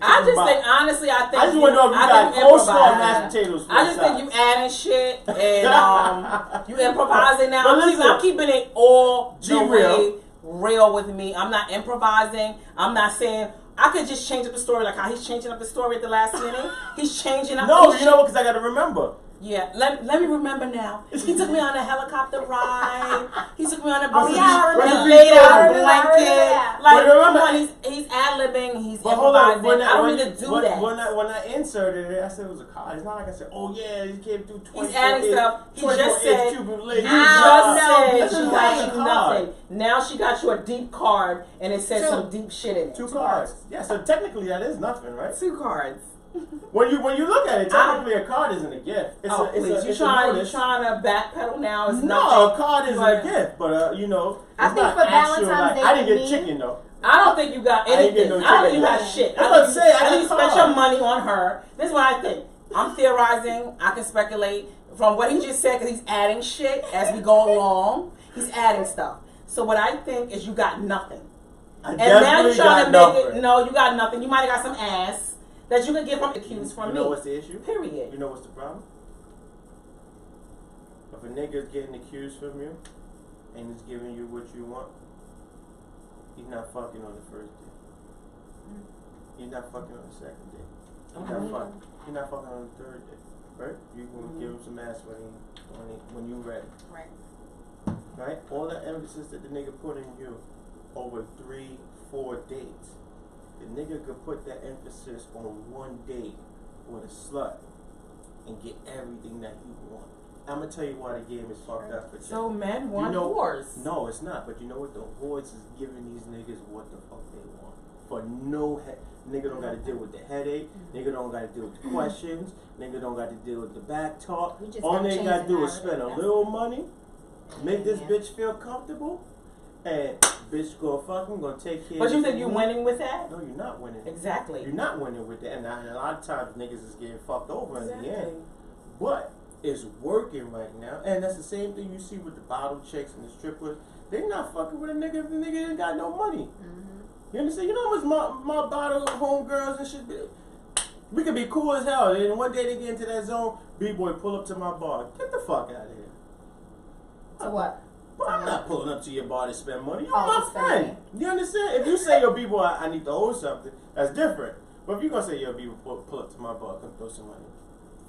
I just think, honestly, I just want to know if you got coleslaw and mashed potatoes. I just think you adding shit and you improvising now. I'm keeping it all the way real with me. I'm not improvising. I'm not saying. I could just change up the story like how he's changing up the story at the last minute. He's changing up. No, you know what? Because I got to remember. Yeah, let me remember now. He took me on a helicopter ride. He took me on a blanket. Like, come on, he's ad-libbing, he's improvising. I don't need to do that. When I inserted it, I said it was a card. It's not like I said, oh yeah, he came through 20. He's adding stuff. He just said, she got you nothing. Now she got you a deep card, and it says some deep shit in it. 2 cards. Yeah, so technically that is nothing, right? 2 cards. When you look at it, technically a card isn't a gift. It's you trying to backpedal now? It's no, a card isn't a gift, but you know, I think for Valentine's Day, I didn't get chicken though. I don't think you got anything. I don't think you got shit. I think you spent your money on her. This is what I think. I'm theorizing. I can speculate from what he just said because he's adding shit as we go along. He's adding stuff. So what I think is you got nothing. And now you're trying to make it. No, you got nothing. You might have got some ass that you could get from accused from me. You know what's the issue? Period. You know what's the problem? If a nigga's getting accused from you and he's giving you what you want, he's not fucking on the first day. He's not fucking on the second day. He's not fucking on the third day. Right? You can give him some ass when you ready. Right. Right? All the emphasis that the nigga put in you over 3-4 dates. The nigga could put that emphasis on one date with a slut and get everything that he wants. I'm gonna tell you why the game is fucked up for you. So men want whores. No, it's not. But you know what? The whores is giving these niggas what the fuck they want. For no nigga don't gotta deal with the headache. Nigga don't gotta deal with the questions. Nigga don't gotta deal with the back talk. All they gotta do is spend a little money, make this bitch feel comfortable, and bitch gonna take care of But you think you're winning with that? No, you're not winning. Exactly. You're not winning with that. And a lot of times niggas is getting fucked over in the end. But it's working right now. And that's the same thing you see with the bottle chicks and the strippers. They're not fucking with a nigga if the nigga ain't got no money. You understand? You know how much my bottle homegirls and shit be? We could be cool as hell. And one day they get into that zone, B-boy pull up to my bar. Get the fuck out of here. So what? But I'm not pulling up to your bar to spend money. You're my friend. You understand? If you say, yo, B-boy, I need to hold something, that's different. But if you're going to say, yo, B-boy, pull up to my bar, come throw some money.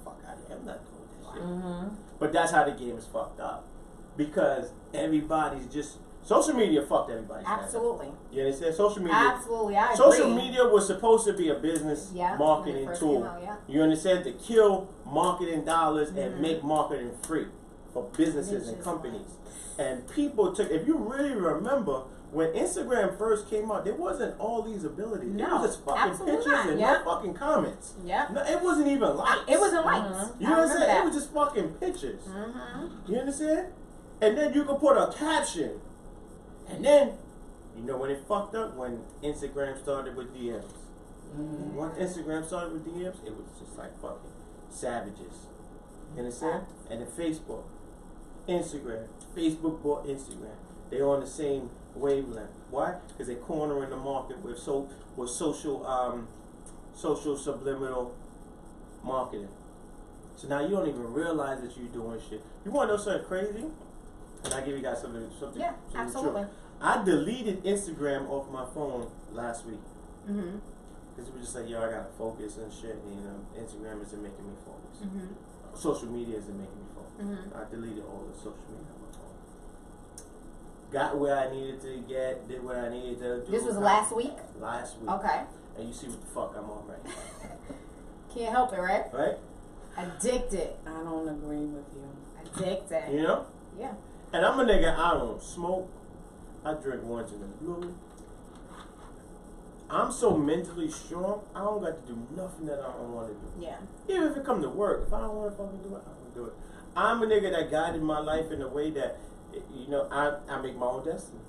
Fuck out of here. I'm not doing that shit. But that's how the game is fucked up. Because everybody's just... Social media fucked everybody. Absolutely. You understand? Social media. Absolutely, I agree. Social media was supposed to be a business marketing tool. You understand? To kill marketing dollars and make marketing free for businesses and companies. And people took, if you really remember, when Instagram first came out, there wasn't all these abilities. No, it was just fucking pictures and no fucking comments. No, it wasn't even likes. It wasn't likes. You understand? It was just fucking pictures. You understand? And then you could put a caption. And then, you know when it fucked up? When Instagram started with DMs. Once Instagram started with DMs, it was just like fucking savages. You understand? And then Facebook. Instagram. Facebook bought Instagram. They're on the same wavelength. Why? Because they're cornering the market with social subliminal marketing. So now you don't even realize that you're doing shit. You want to know something crazy? And I give you guys something Yeah, absolutely. true. I deleted Instagram off my phone last week. Mm-hmm. Because it was just like, yo, I gotta focus and shit. And, you know, Instagram isn't making me focus. Mm-hmm. Social media isn't making me focus. Mm-hmm. I deleted all the social media on my phone. Got where I needed to get, did what I needed to do. This was last week? Last week. Okay. And you see what the fuck I'm on right now. Can't help it, right? Right? Addicted. I don't agree with you. Addicted. You know? Yeah. And I'm a nigga, I don't smoke. I drink once in a blue. I'm so mentally strong, I don't got to do nothing that I don't want to do. Yeah. Even if it come to work, if I don't want to fucking do it, I don't do it. I'm a nigga that guided my life in a way that, you know, I make my own destiny.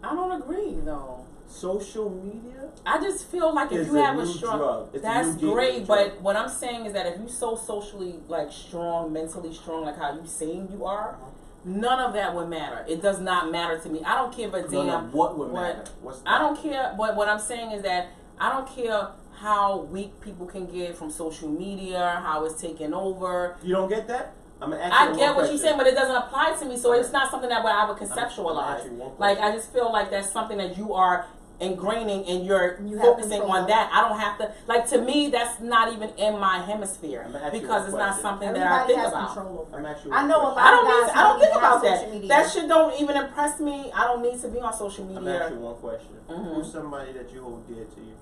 I don't agree though. Social media I just feel like if is you have a a new strong, drug. It's a that's new gateway great. drug. But what I'm saying is that if you so socially like strong, mentally strong, like how you saying you are, none of that would matter. It does not matter to me. I don't care if a damn what would matter. What's that? I don't care. But what I'm saying is that I don't care how weak people can get from social media, how it's taken over. You don't get that? I'm gonna ask I you get one what you're question. saying, but it doesn't apply to me, so it's not something that I would I'm conceptualize. asking one Like, question. I just feel like that's something that you are ingraining and you're You have focusing control on of. that. I don't have to, like, to me, that's not even in my hemisphere I'm gonna ask you because one it's not question. something that I Everybody think has about. control over I'm it. actually I know a lot I don't of guys need. I don't think have about social that. media. That shit don't even impress me. I don't need to be on social I'm media. asking one question. Mhm. Who's somebody that you hold dear to you?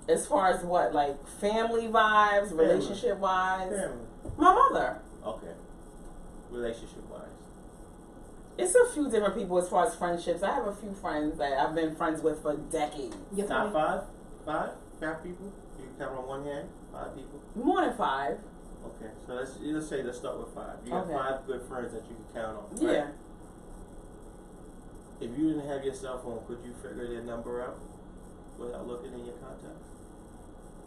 As far as what, like family vibes, Family. relationship wise, Family. my mother. Okay. Relationship wise. It's a few different people as far as friendships. I have a few friends that I've been friends with for decades. Your Top family- five people? You can count on one hand? 5 people? More than 5. Okay, so let's start with 5. You got Okay. 5 good friends that you can count on. Right? Yeah. If you didn't have your cell phone, could you figure their number out without looking in your contacts?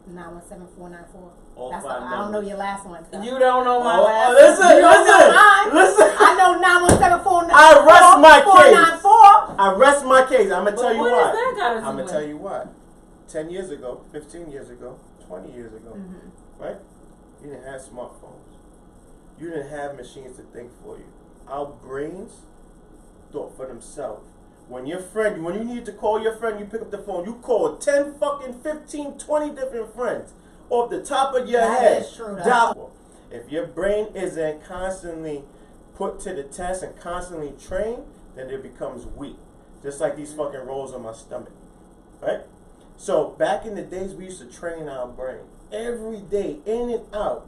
917494. All That's 5 I don't know your last one. So. You don't know my last. listen, You don't know mine. listen. I know 917494. I rest my case. 494. I rest my case. I'm gonna tell you what why. does that got to do I'm gonna with? tell you why. 10 years ago, 15 years ago, 20 years ago, right? You didn't have smartphones. You didn't have machines to think for you. Our brains thought for themselves. When you need to call your friend, you pick up the phone. You call 10 fucking 15, 20 different friends off the top of your That head. is true, though. Dial. If your brain isn't constantly put to the test and constantly trained, then it becomes weak. Just like these fucking rolls on my stomach. Right? So back in the days, we used to train our brain every day, in and out.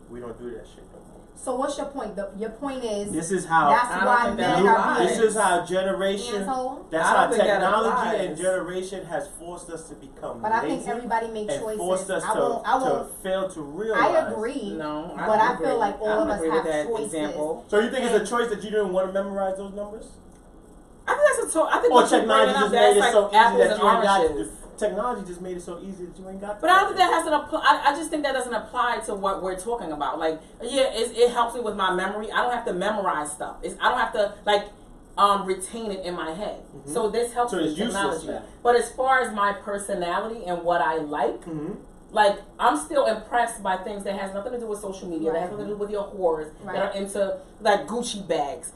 We don't do that shit no more. So what's your point? Your point is This is how. that's I don't why think that men are applies. being This is how generation. asshole. That's I don't how think that technology applies. and generation has forced us to become But I lazy think everybody makes and choices. forced us I won't. to fail to realize. I agree. No, But I agree. feel like all I of don't us agree have with that choices. example. So you think it's a choice that you didn't want to memorize those numbers? I think that's a. I think Or what you're technology bringing up just made that's it like so easy apples that and you ain't got oranges. to. Technology just made it so easy that you ain't got to. But I don't think that has to apply. I just think that doesn't apply to what we're talking about. Like, yeah, it helps me with my memory. I don't have to memorize stuff. I don't have to like retain it in my head. Mhm. So this helps So with it's useless technology. now. But as far as my personality and what I like, Mm-hmm. like I'm still impressed by things that has nothing to do with social media. That has nothing to do with your whores Right. that are into like Gucci bags.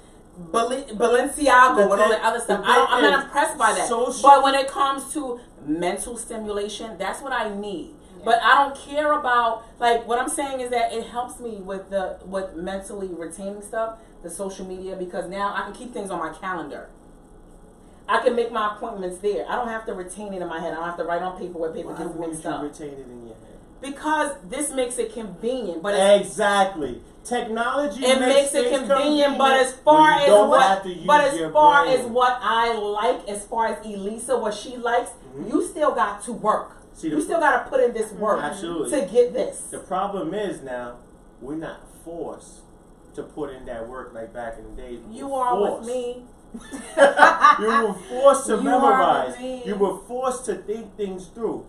Balenciaga and all that other stuff. the I'm thing not is, impressed by that. social- But when it comes to mental stimulation, that's what I need. Yeah. But I don't care about like what I'm saying is that it helps me with mentally retaining stuff, the social media, because now I can keep things on my calendar. I can make my appointments there. I don't have to retain it in my head. I don't have to write on paper where paper Why gets wouldn't mixed you up. retain it in your head? Because this makes it convenient, but it's Exactly. Technology it makes it things convenient, but as when far you as don't what, have to use but as your far brain. as what I like, as far as Elisa, what she likes, Mhm. you still got to work. See, You still got to put in this work Absolutely. to get this. The problem is now we're not forced to put in that work like back in the days. You We're are forced. with me. You were forced to You are memorize. with me. You were forced to think things through.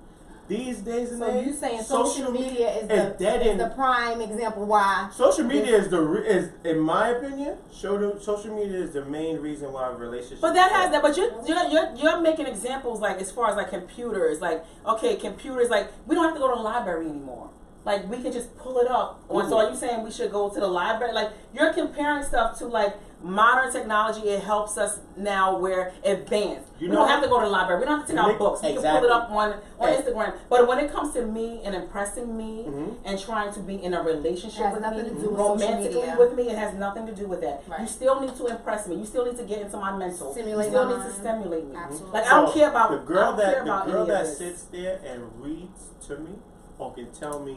These days and So days, you saying social media is dead the, end. the prime example why Social media is in my opinion, social media is the main reason why relationships. But that has fail. that. But you're making examples like as far as like computers. Like okay, computers. Like we don't have to go to the library anymore. like we can just pull it up. So are you saying we should go to the library? Like you're comparing stuff to like modern technology. It helps us now. We're advanced. We don't have to go to the library. We don't have to take out books. We can pull it up on Instagram. But when it comes to me and impressing me and trying to be in a relationship with me, romantically with me, it has nothing to do with that. Right. You still need to impress me. You still need to get into my mental. You still need to stimulate me. Absolutely. Like I don't care about the girl that this. sits there and reads to me or can tell me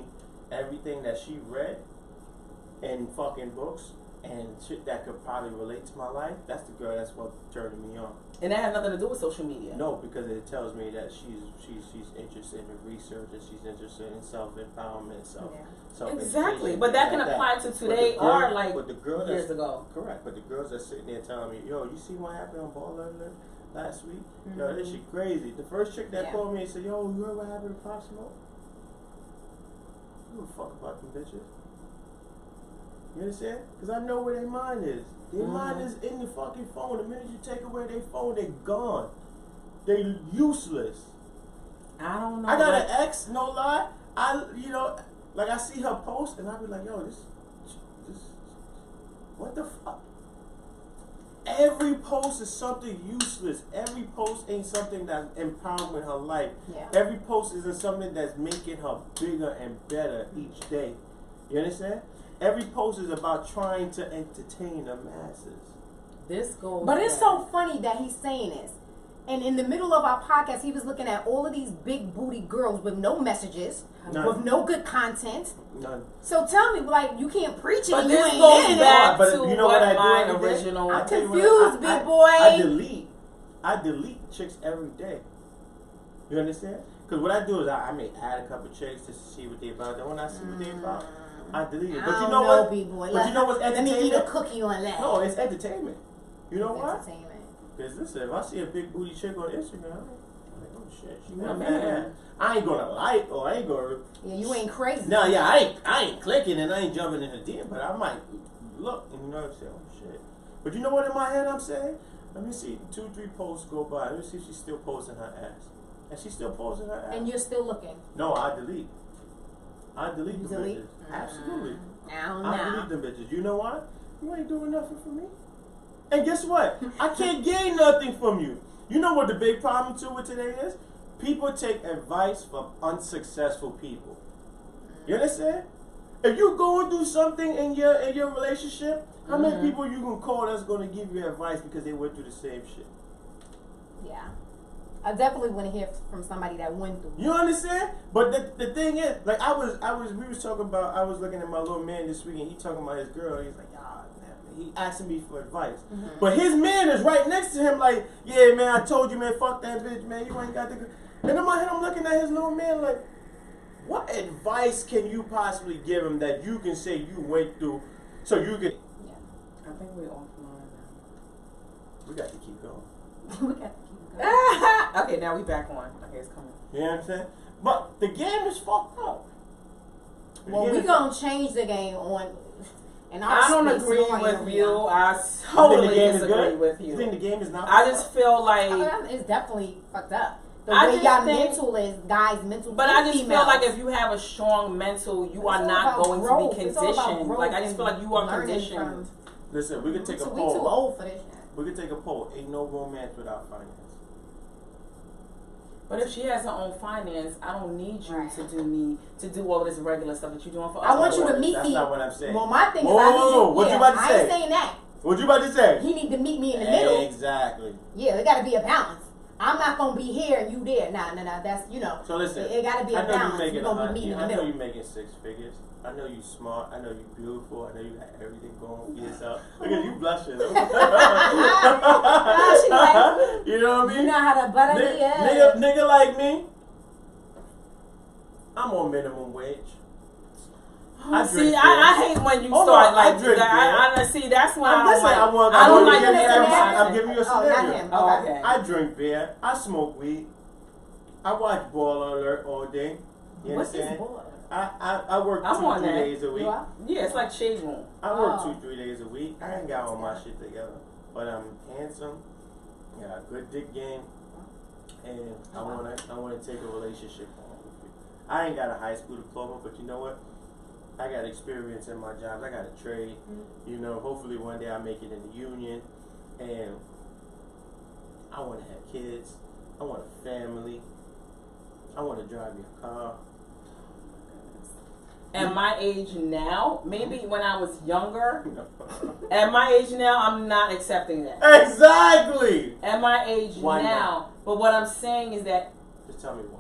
everything that she read in fucking books and shit that could probably relate to my life. That's the girl that's what's turning me on. And that has nothing to do with social media. No, because it tells me that she's interested in research and she's interested in self-empowerment, self-education. Exactly, but that can apply to today or like years ago. Correct, but the girls that sitting there telling me, yo, you see what happened on Ball Alert last week? Yo, this shit crazy. The first chick that called me and said, yo, you heard what happened to Pop Smoke? I don't give a fuck about them bitches. You understand? Because I know where their mind is. Their mind is in the fucking phone. The minute you take away their phone, they're gone. They're useless. I don't know. I got an ex, no lie. I see her post and I be like, yo, this, what the fuck? Every post is something useless. Every post ain't something that's empowering her life. Yeah. Every post isn't something that's making her bigger and better each day. You understand? Every post is about trying to entertain the masses. But it's so funny that he's saying this. And in the middle of our podcast, he was looking at all of these big booty girls with no messages, with no good content. None. So tell me, like, you can't preach it. But You this ain't goes in back it. to you know what I my do original. I'm confused, big boy. I delete chicks every day. You understand? Because what I do is I may add a couple chicks to see what they about. Then when I see what they about, I delete it. But you know what? But you know what's entertainment? Let me eat a cookie on that. No, it's entertainment. You know what? Entertainment. Because listen, if I see a big booty chick on Instagram, I'm like, oh shit, she got mad. I ain't gonna like or I ain't gonna. Yeah, you ain't crazy. No, yeah, I ain't clicking and I ain't jumping in the DM, but I might look and you know what I'm saying, oh shit. But you know what in my head I'm saying? Let me see 2-3 posts go by. Let me see if she's still posting her ass. And she's still posting her ass. And you're still looking. No, I delete. I delete the bitches. Absolutely. I delete them bitches. You know why? You ain't doing nothing for me. And guess what? I can't gain nothing from you. You know what the big problem too with today is? People take advice from unsuccessful people. You understand? If you're going through something in your relationship, how many people you can call that's going to give you advice because they went through the same shit? Yeah. I definitely want to hear from somebody that went through. You understand? But the thing is, like I was talking about, I was looking at my little man this week and he talking about his girl. He's like, he asking me for advice. But his man is right next to him like, yeah, man, I told you, man, fuck that bitch, man. You ain't got the... And in my head, I'm looking at his little man like, what advice can you possibly give him that you can say you went through so you can... Yeah. I think we're offline now. We got to keep going. We got to keep going. Okay, now we back on. Okay, it's coming. You know what I'm saying? But the game is fucked up. Well, we gonna change the game on... And I don't agree with you. I totally disagree with you. You think the game is not? I just feel like it's definitely fucked up. The way y'all mental is, guys' mental. But I just feel like if you have a strong mental, you are not going to be conditioned. Like I just feel like you are conditioned. Listen, we could take a poll. We too old for this. We could take a poll. Ain't no romance without finance. But if she has her own finance, I don't need you to do all this regular stuff that you're doing for us. I want you to meet me. That's not what I'm saying. Well, my thing is I need you. What you about to say? I ain't saying that. What you about to say? He need to meet me in the middle. Exactly. Yeah, there got to be a balance. I'm not gonna be here and you there. Nah. That's So listen, it got to be a balance. You're gonna be meeting in the middle. I know you're making 6 figures. I know you smart. I know you beautiful. I know you got everything going for yourself. Look at you blushing. She like, you know what I mean? You know how to butter me. Nigga like me. I'm on minimum wage. I hate when you start like that. I see that's when I don't like. I'm giving you a scenario. Oh, okay. I drink beer. I smoke weed. I watch Ball Alert all day. You understand? I work 2-3 days a week. Yeah, it's like Shade Room. I work 2-3 days a week. I ain't got all my shit together, but I'm handsome. Got a good dick game, and I wanna take a relationship on with you. I ain't got a high school diploma, but you know what? I got experience in my jobs. I got a trade. You know, hopefully one day I make it in the union, and I want to have kids. I want a family. I want to drive your car. At my age now, maybe when I was younger, at my age now, I'm not accepting that. Exactly. At my age Why now, not? but what I'm saying is that Just tell me why.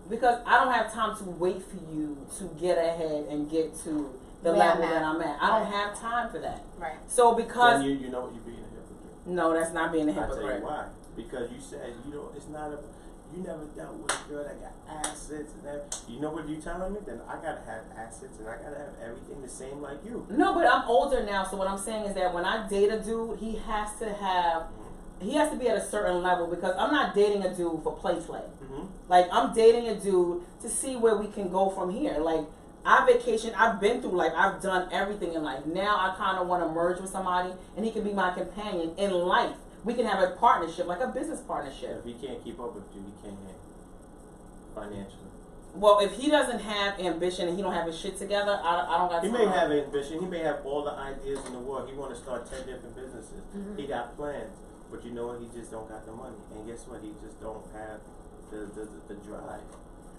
because I don't have time to wait for you to get ahead and get to the Where level I'm at. that I'm at. I don't have time for that. Right. So because Then you know what, you're being a hypocrite. no, that's not being a I'll tell hypocrite. you why. Because you said it's not a. You never dealt with a girl that got assets and that. You know what you telling me? Then I gotta have assets and I gotta have everything the same like you. No, but I'm older now, so what I'm saying is that when I date a dude, he has to be at a certain level because I'm not dating a dude for play. Mm-hmm. Like I'm dating a dude to see where we can go from here. Like I vacation, I've been through life, I've done everything in life. Now I kind of want to merge with somebody, and he can be my companion in life. We can have a partnership, like a business partnership. If he can't keep up with you, he can't financially. Well, if he doesn't have ambition and he don't have his shit together, I don't got time. He may have ambition. He may have all the ideas in the world. He want to start 10 different businesses. Mm-hmm. He got plans, but you know what? He just don't got the money. And guess what? He just don't have the drive.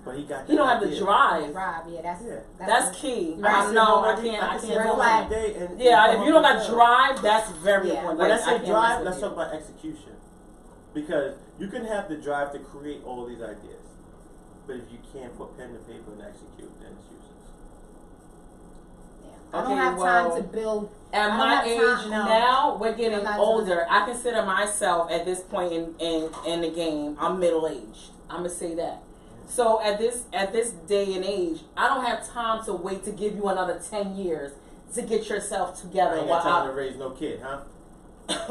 But he got. He don't have the drive. Yeah, That's key. Right. I know. I can't see do red that. flag. Yeah, if you don't got drive, that's very important. When I say can't drive, mess let's with talk you. about execution. Because you can have the drive to create all these ideas, but if you can't put pen to paper and execute, then it's useless. I don't have time to build. At my age now, we're getting older. I consider myself at this point in the game, I'm middle aged. I'm gonna say that. So at this day and age, I don't have time to wait to give you another 10 years to get yourself together. I ain't got time to raise no kid, huh?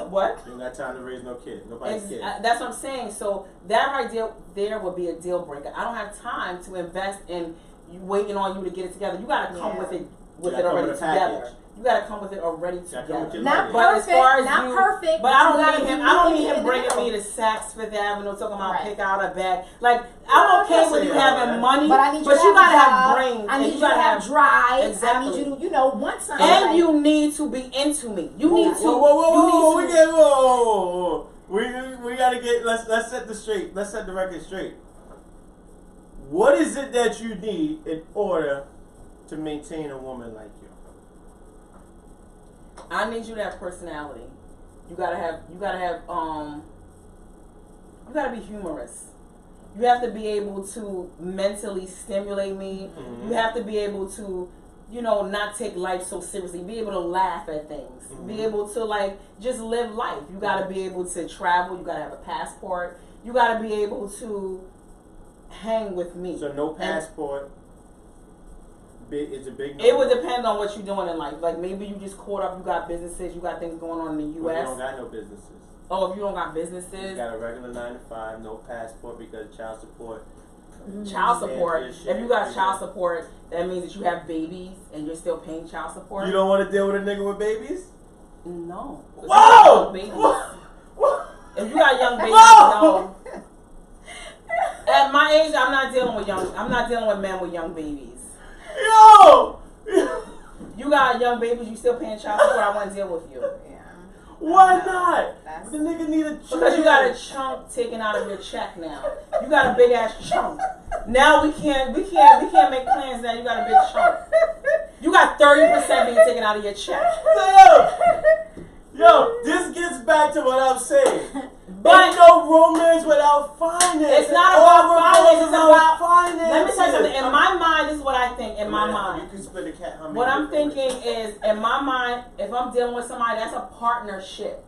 What? You ain't got time to raise no kid. Nobody's kid. That's what I'm saying. So that right there would be a deal breaker. I don't have time to invest in you waiting on you to get it together. You gotta come with it already together. You gotta come with it already together. Not but perfect. As far as not perfect. But I don't need him bringing me to Saks Fifth Avenue talking about pick out a bag. Like I'm okay with you having money, but I need you but to you gotta have have brains. I need you to have drive. Exactly. I need you to, want something. And you need to be into me. You need to. Whoa. We gotta get. Let's set the record straight. What is it that you need in order to maintain a woman like you? I need you to have personality. You gotta be humorous. You have to be able to mentally stimulate me. Mm-hmm. You have to be able to, not take life so seriously. Be able to laugh at things. Mm-hmm. Be able to just live life. You gotta be able to travel. You gotta have a passport. You gotta be able to hang with me. So no passport. It's a big no. It would depend on what you're doing in life. Like maybe you just caught up, you got businesses, you got things going on in the U.S. Well, you don't got no businesses. Oh, if you don't got businesses, you got a regular 9 to 5, no passport because child support. Child support. If you got child support, that means that you have babies and you're still paying child support. You don't want to deal with a nigga with babies? No. Whoa! Babies. If you got young babies, no. At my age, I'm not dealing with men with young babies. Yo! You got young babies, you still paying child support, I want to deal with you. Yeah. Why not? The nigga need a chunk. Because you got a chunk taken out of your check now. You got a big ass chunk. Now we can't make plans now. You got a big chunk. You got 30% being taken out of your check. Yo, this gets back to what I'm saying. But ain't no romance without finance. It's not about finance. It's about finance. Let me tell you something. In my mind, this is what I think. In my mind, you can split a cat. What I'm thinking is, in my mind, if I'm dealing with somebody, that's a partnership.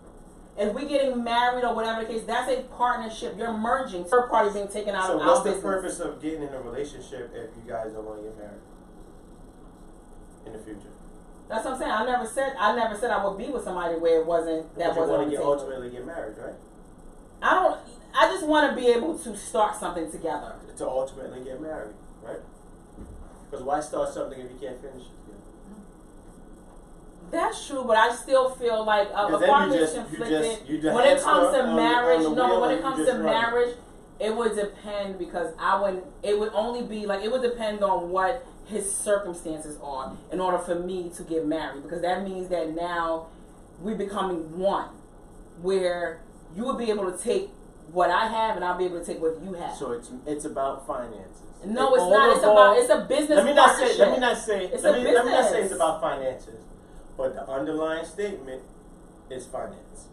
If we're getting married or whatever the case, that's a partnership. You're merging. Third party being taken out of our business. So what's the purpose of getting in a relationship if you guys don't want to get married in the future? That's what I'm saying. I never said I would be with somebody where it wasn't. That but you wasn't want to ultimately get married, right? I just want to be able to start something together. To ultimately get married, right? Because why start something if you can't finish it? That's true, but I still feel like a partner's conflicted. When it comes to marriage, It would depend because it would only be like, it would depend on what his circumstances are in order for me to get married, because that means that now we're becoming one, where you would be able to take what I have and I'll be able to take what you have. So it's about finances. No, it's not. It's a business. Let me not say It's a business. it's about finances, but the underlying statement is finance.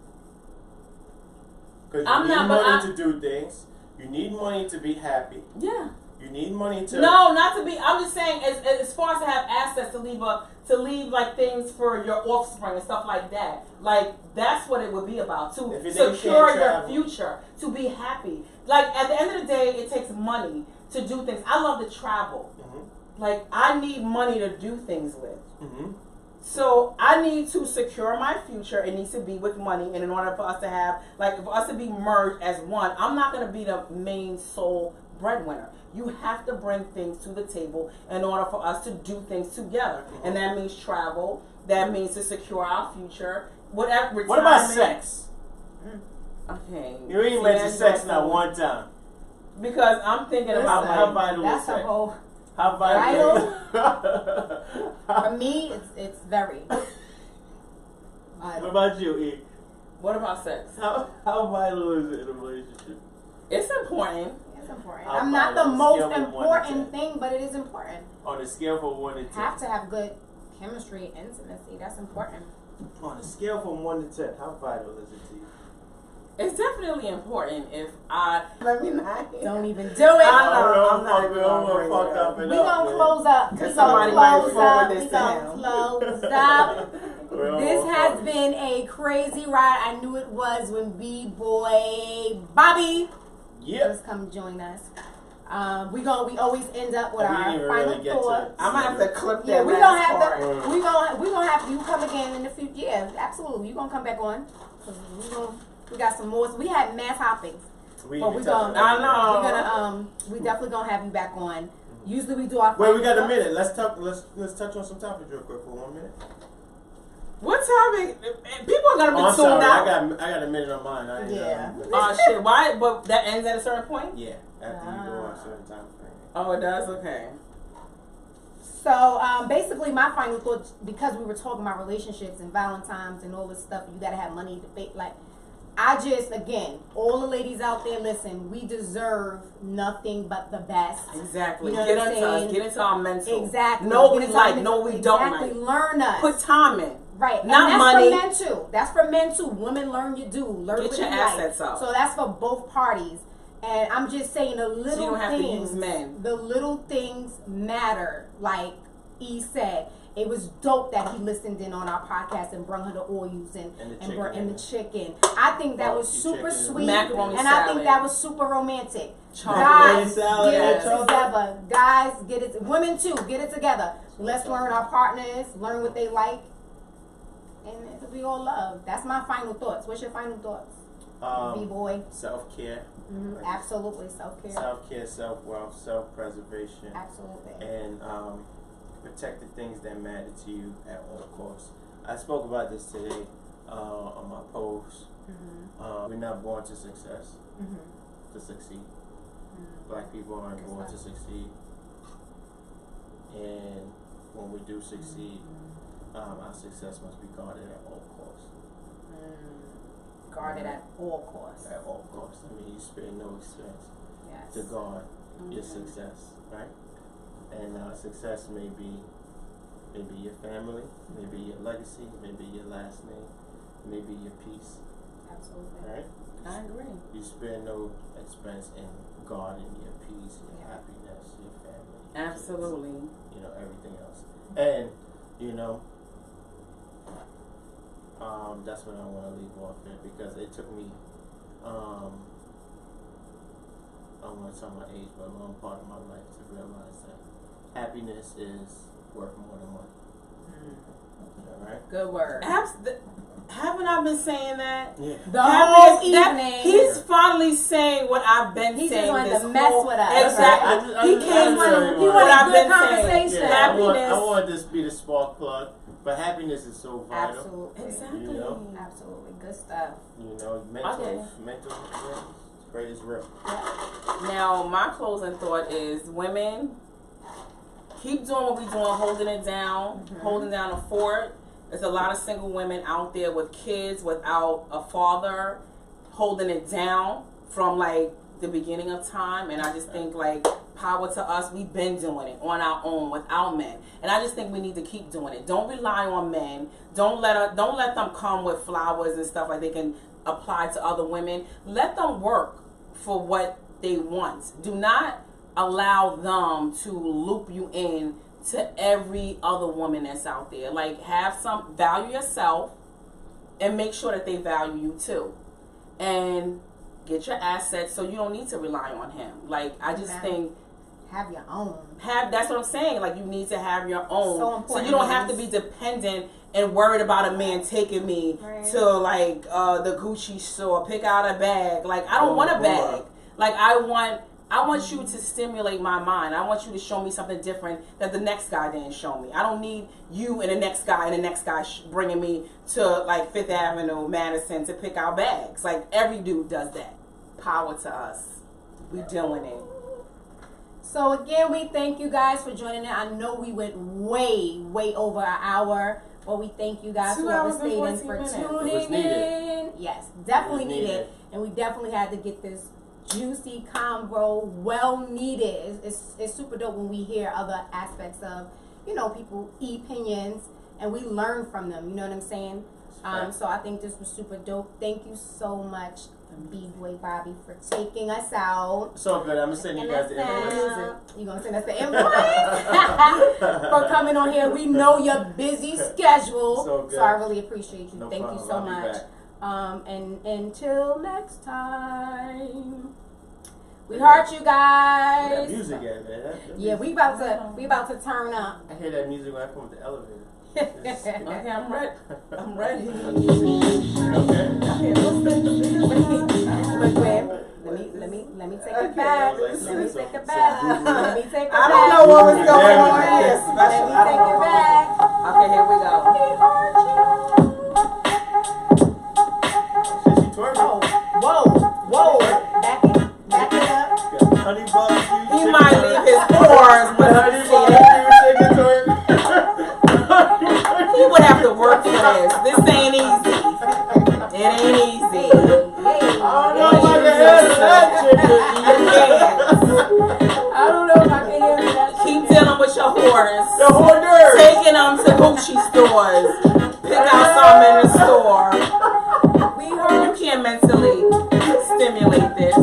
Because you need money to do things. You need money to be happy. Yeah. You need money to. No, not to be. I'm just saying, as far as to have assets to leave like things for your offspring and stuff like that. Like that's what it would be about, to secure your future, to be happy. Like at the end of the day, it takes money to do things. I love to travel. Mm-hmm. Like I need money to do things with. Mm-hmm. So I need to secure my future. It needs to be with money, and in order for us to have, like, for us to be merged as one, I'm not going to be the main sole breadwinner. You have to bring things to the table in order for us to do things together, and that means travel. That means to secure our future. Whatever. What about sex? Okay. You ain't mentioned sex not one time. Because I'm thinking about how vital is sex? How vital? For me, it's very. What about you, E? What about sex? How vital is it in a relationship? It's important. It's important. I'm not the most important thing, but it is important. On a scale from 1 to 10. Have to have good chemistry, intimacy. That's important. On a scale from 1 to 10, how vital is it to you? It's definitely important if I... Don't even do it. I'm not even fucked up. We're going to close up. We're going to close up. This has been a crazy ride. I knew it was when B-Boy Bobby was come join us. We always end up with our final thoughts. I'm gonna have to clip that. Yeah, we're gonna have you come again in the future. Yeah, absolutely. You're gonna come back on. We got some more. We had mass hoppings. We definitely gonna have you back on. Usually we do our. Wait, we got a minute. Let's touch on some topics real quick for 1 minute. What topic? People are gonna be tuned out. I got a minute on mine. Shit. Why? But that ends at a certain point. Yeah, after you go on a certain time frame. Oh, it does. Okay. So basically, my final thought, because we were talking about relationships and Valentines and all this stuff, you gotta have money to pay. Like, again, all the ladies out there, listen, we deserve nothing but the best. Exactly. You know Get into us. Get into our mental. Exactly. No, we like. No, we don't like. Learn us. Put time in. Right. Not and that's money. for men too. That's for men too. Women learn you do. Learn Get your assets up. So that's for both parties. And I'm just saying the little so you don't have things. To use men. The little things matter. Like E said, it was dope that he listened in on our podcast and brought her the oils and the chicken. I think that was super sweet, macaroni and salad. I think that was super romantic. Guys, get it together. Guys, get it. Women too, get it together. Let's learn our partners, learn what they like, and it'll be all love. That's my final thoughts. What's your final thoughts, B-boy? Self-care. Mm-hmm. Absolutely, self-care. Self-care, self-wealth, self-preservation. Absolutely. And protect the things that matter to you at all costs. I spoke about this today on my post. Mm-hmm. We're not born to success, to succeed. Mm-hmm. Black people aren't born to succeed. And when we do succeed, our success must be guarded at all costs. Guarded at all costs. At all costs. I mean, you spare no expense to guard your success, right? And success may be your family, maybe your legacy, maybe your last name, maybe your peace. Absolutely. Right? I agree. You spare no expense in guarding your peace, your happiness, your family. Absolutely. Kids, everything else. And, that's what I want to leave off there, because it took me, I don't want to tell my age, but a long part of my life to realize that happiness is worth more than money. All right? Good word. Haven't I been saying that? Yeah. The whole evening. He's finally saying what I've been saying. He just wanted this to mess with us. Exactly. He came on. He wanted good conversation. Yeah, I want this to be the spark plug, but happiness is so vital. Absolutely. Exactly. Absolutely. Good stuff. Mental. right? It's real. Now, my closing thought is, women, keep doing what we're doing, holding it down, holding down the fort. There's a lot of single women out there with kids without a father, holding it down from like the beginning of time. And I just think like power to us. We've been doing it on our own without men, and I just think we need to keep doing it. Don't rely on men. Don't let them come with flowers and stuff like they can apply to other women. Let them work for what they want. Do not allow them to loop you in to every other woman that's out there. Like, have some value yourself and make sure that they value you too. And get your assets so you don't need to rely on him. Like, I just think have your own. That's what I'm saying. Like, you need to have your own. So you don't have to be dependent and worried about a man taking me to like the Gucci store, pick out a bag. Like, I don't want a bag. Like, I want you to stimulate my mind. I want you to show me something different that the next guy didn't show me. I don't need you and the next guy bringing me to like Fifth Avenue, Madison to pick out bags. Like, every dude does that. Power to us. We doing it. So again, we thank you guys for joining in. I know we went way over an hour, but we thank you guys whoever stayed in for tuning in. Yes, definitely needed. And we definitely had to get this juicy convo, well needed. It's super dope when we hear other aspects of, people E-pinions, and we learn from them. You know what I'm saying? So I think this was super dope. Thank you so much, B-Boy Bobby, for taking us out. So good. I'm gonna send you guys the invoice. You gonna send us the invoice for coming on here? We know your busy schedule, so I really appreciate you. No Thank problem. you so I'll be much. back. And until next time, we heart you guys. Where that music at, man? Yeah, we about to turn up. I hear that music when I come with the elevator. Okay, I'm ready. I'm ready. Okay. Let me take it back. Let me take it back. Let me take it back. I don't know what was going on here. Let me take it back. Okay, here we go. Whoa. Back it up. Honey bun, He might leave his pores, but honey bun, he would have to work for this. This ain't easy. It ain't easy. I don't know if I can hear that. Keep dealing with your whores. The hoarder. Taking them to Gucci stores. Pick out some in the store. You can't mentally stimulate this.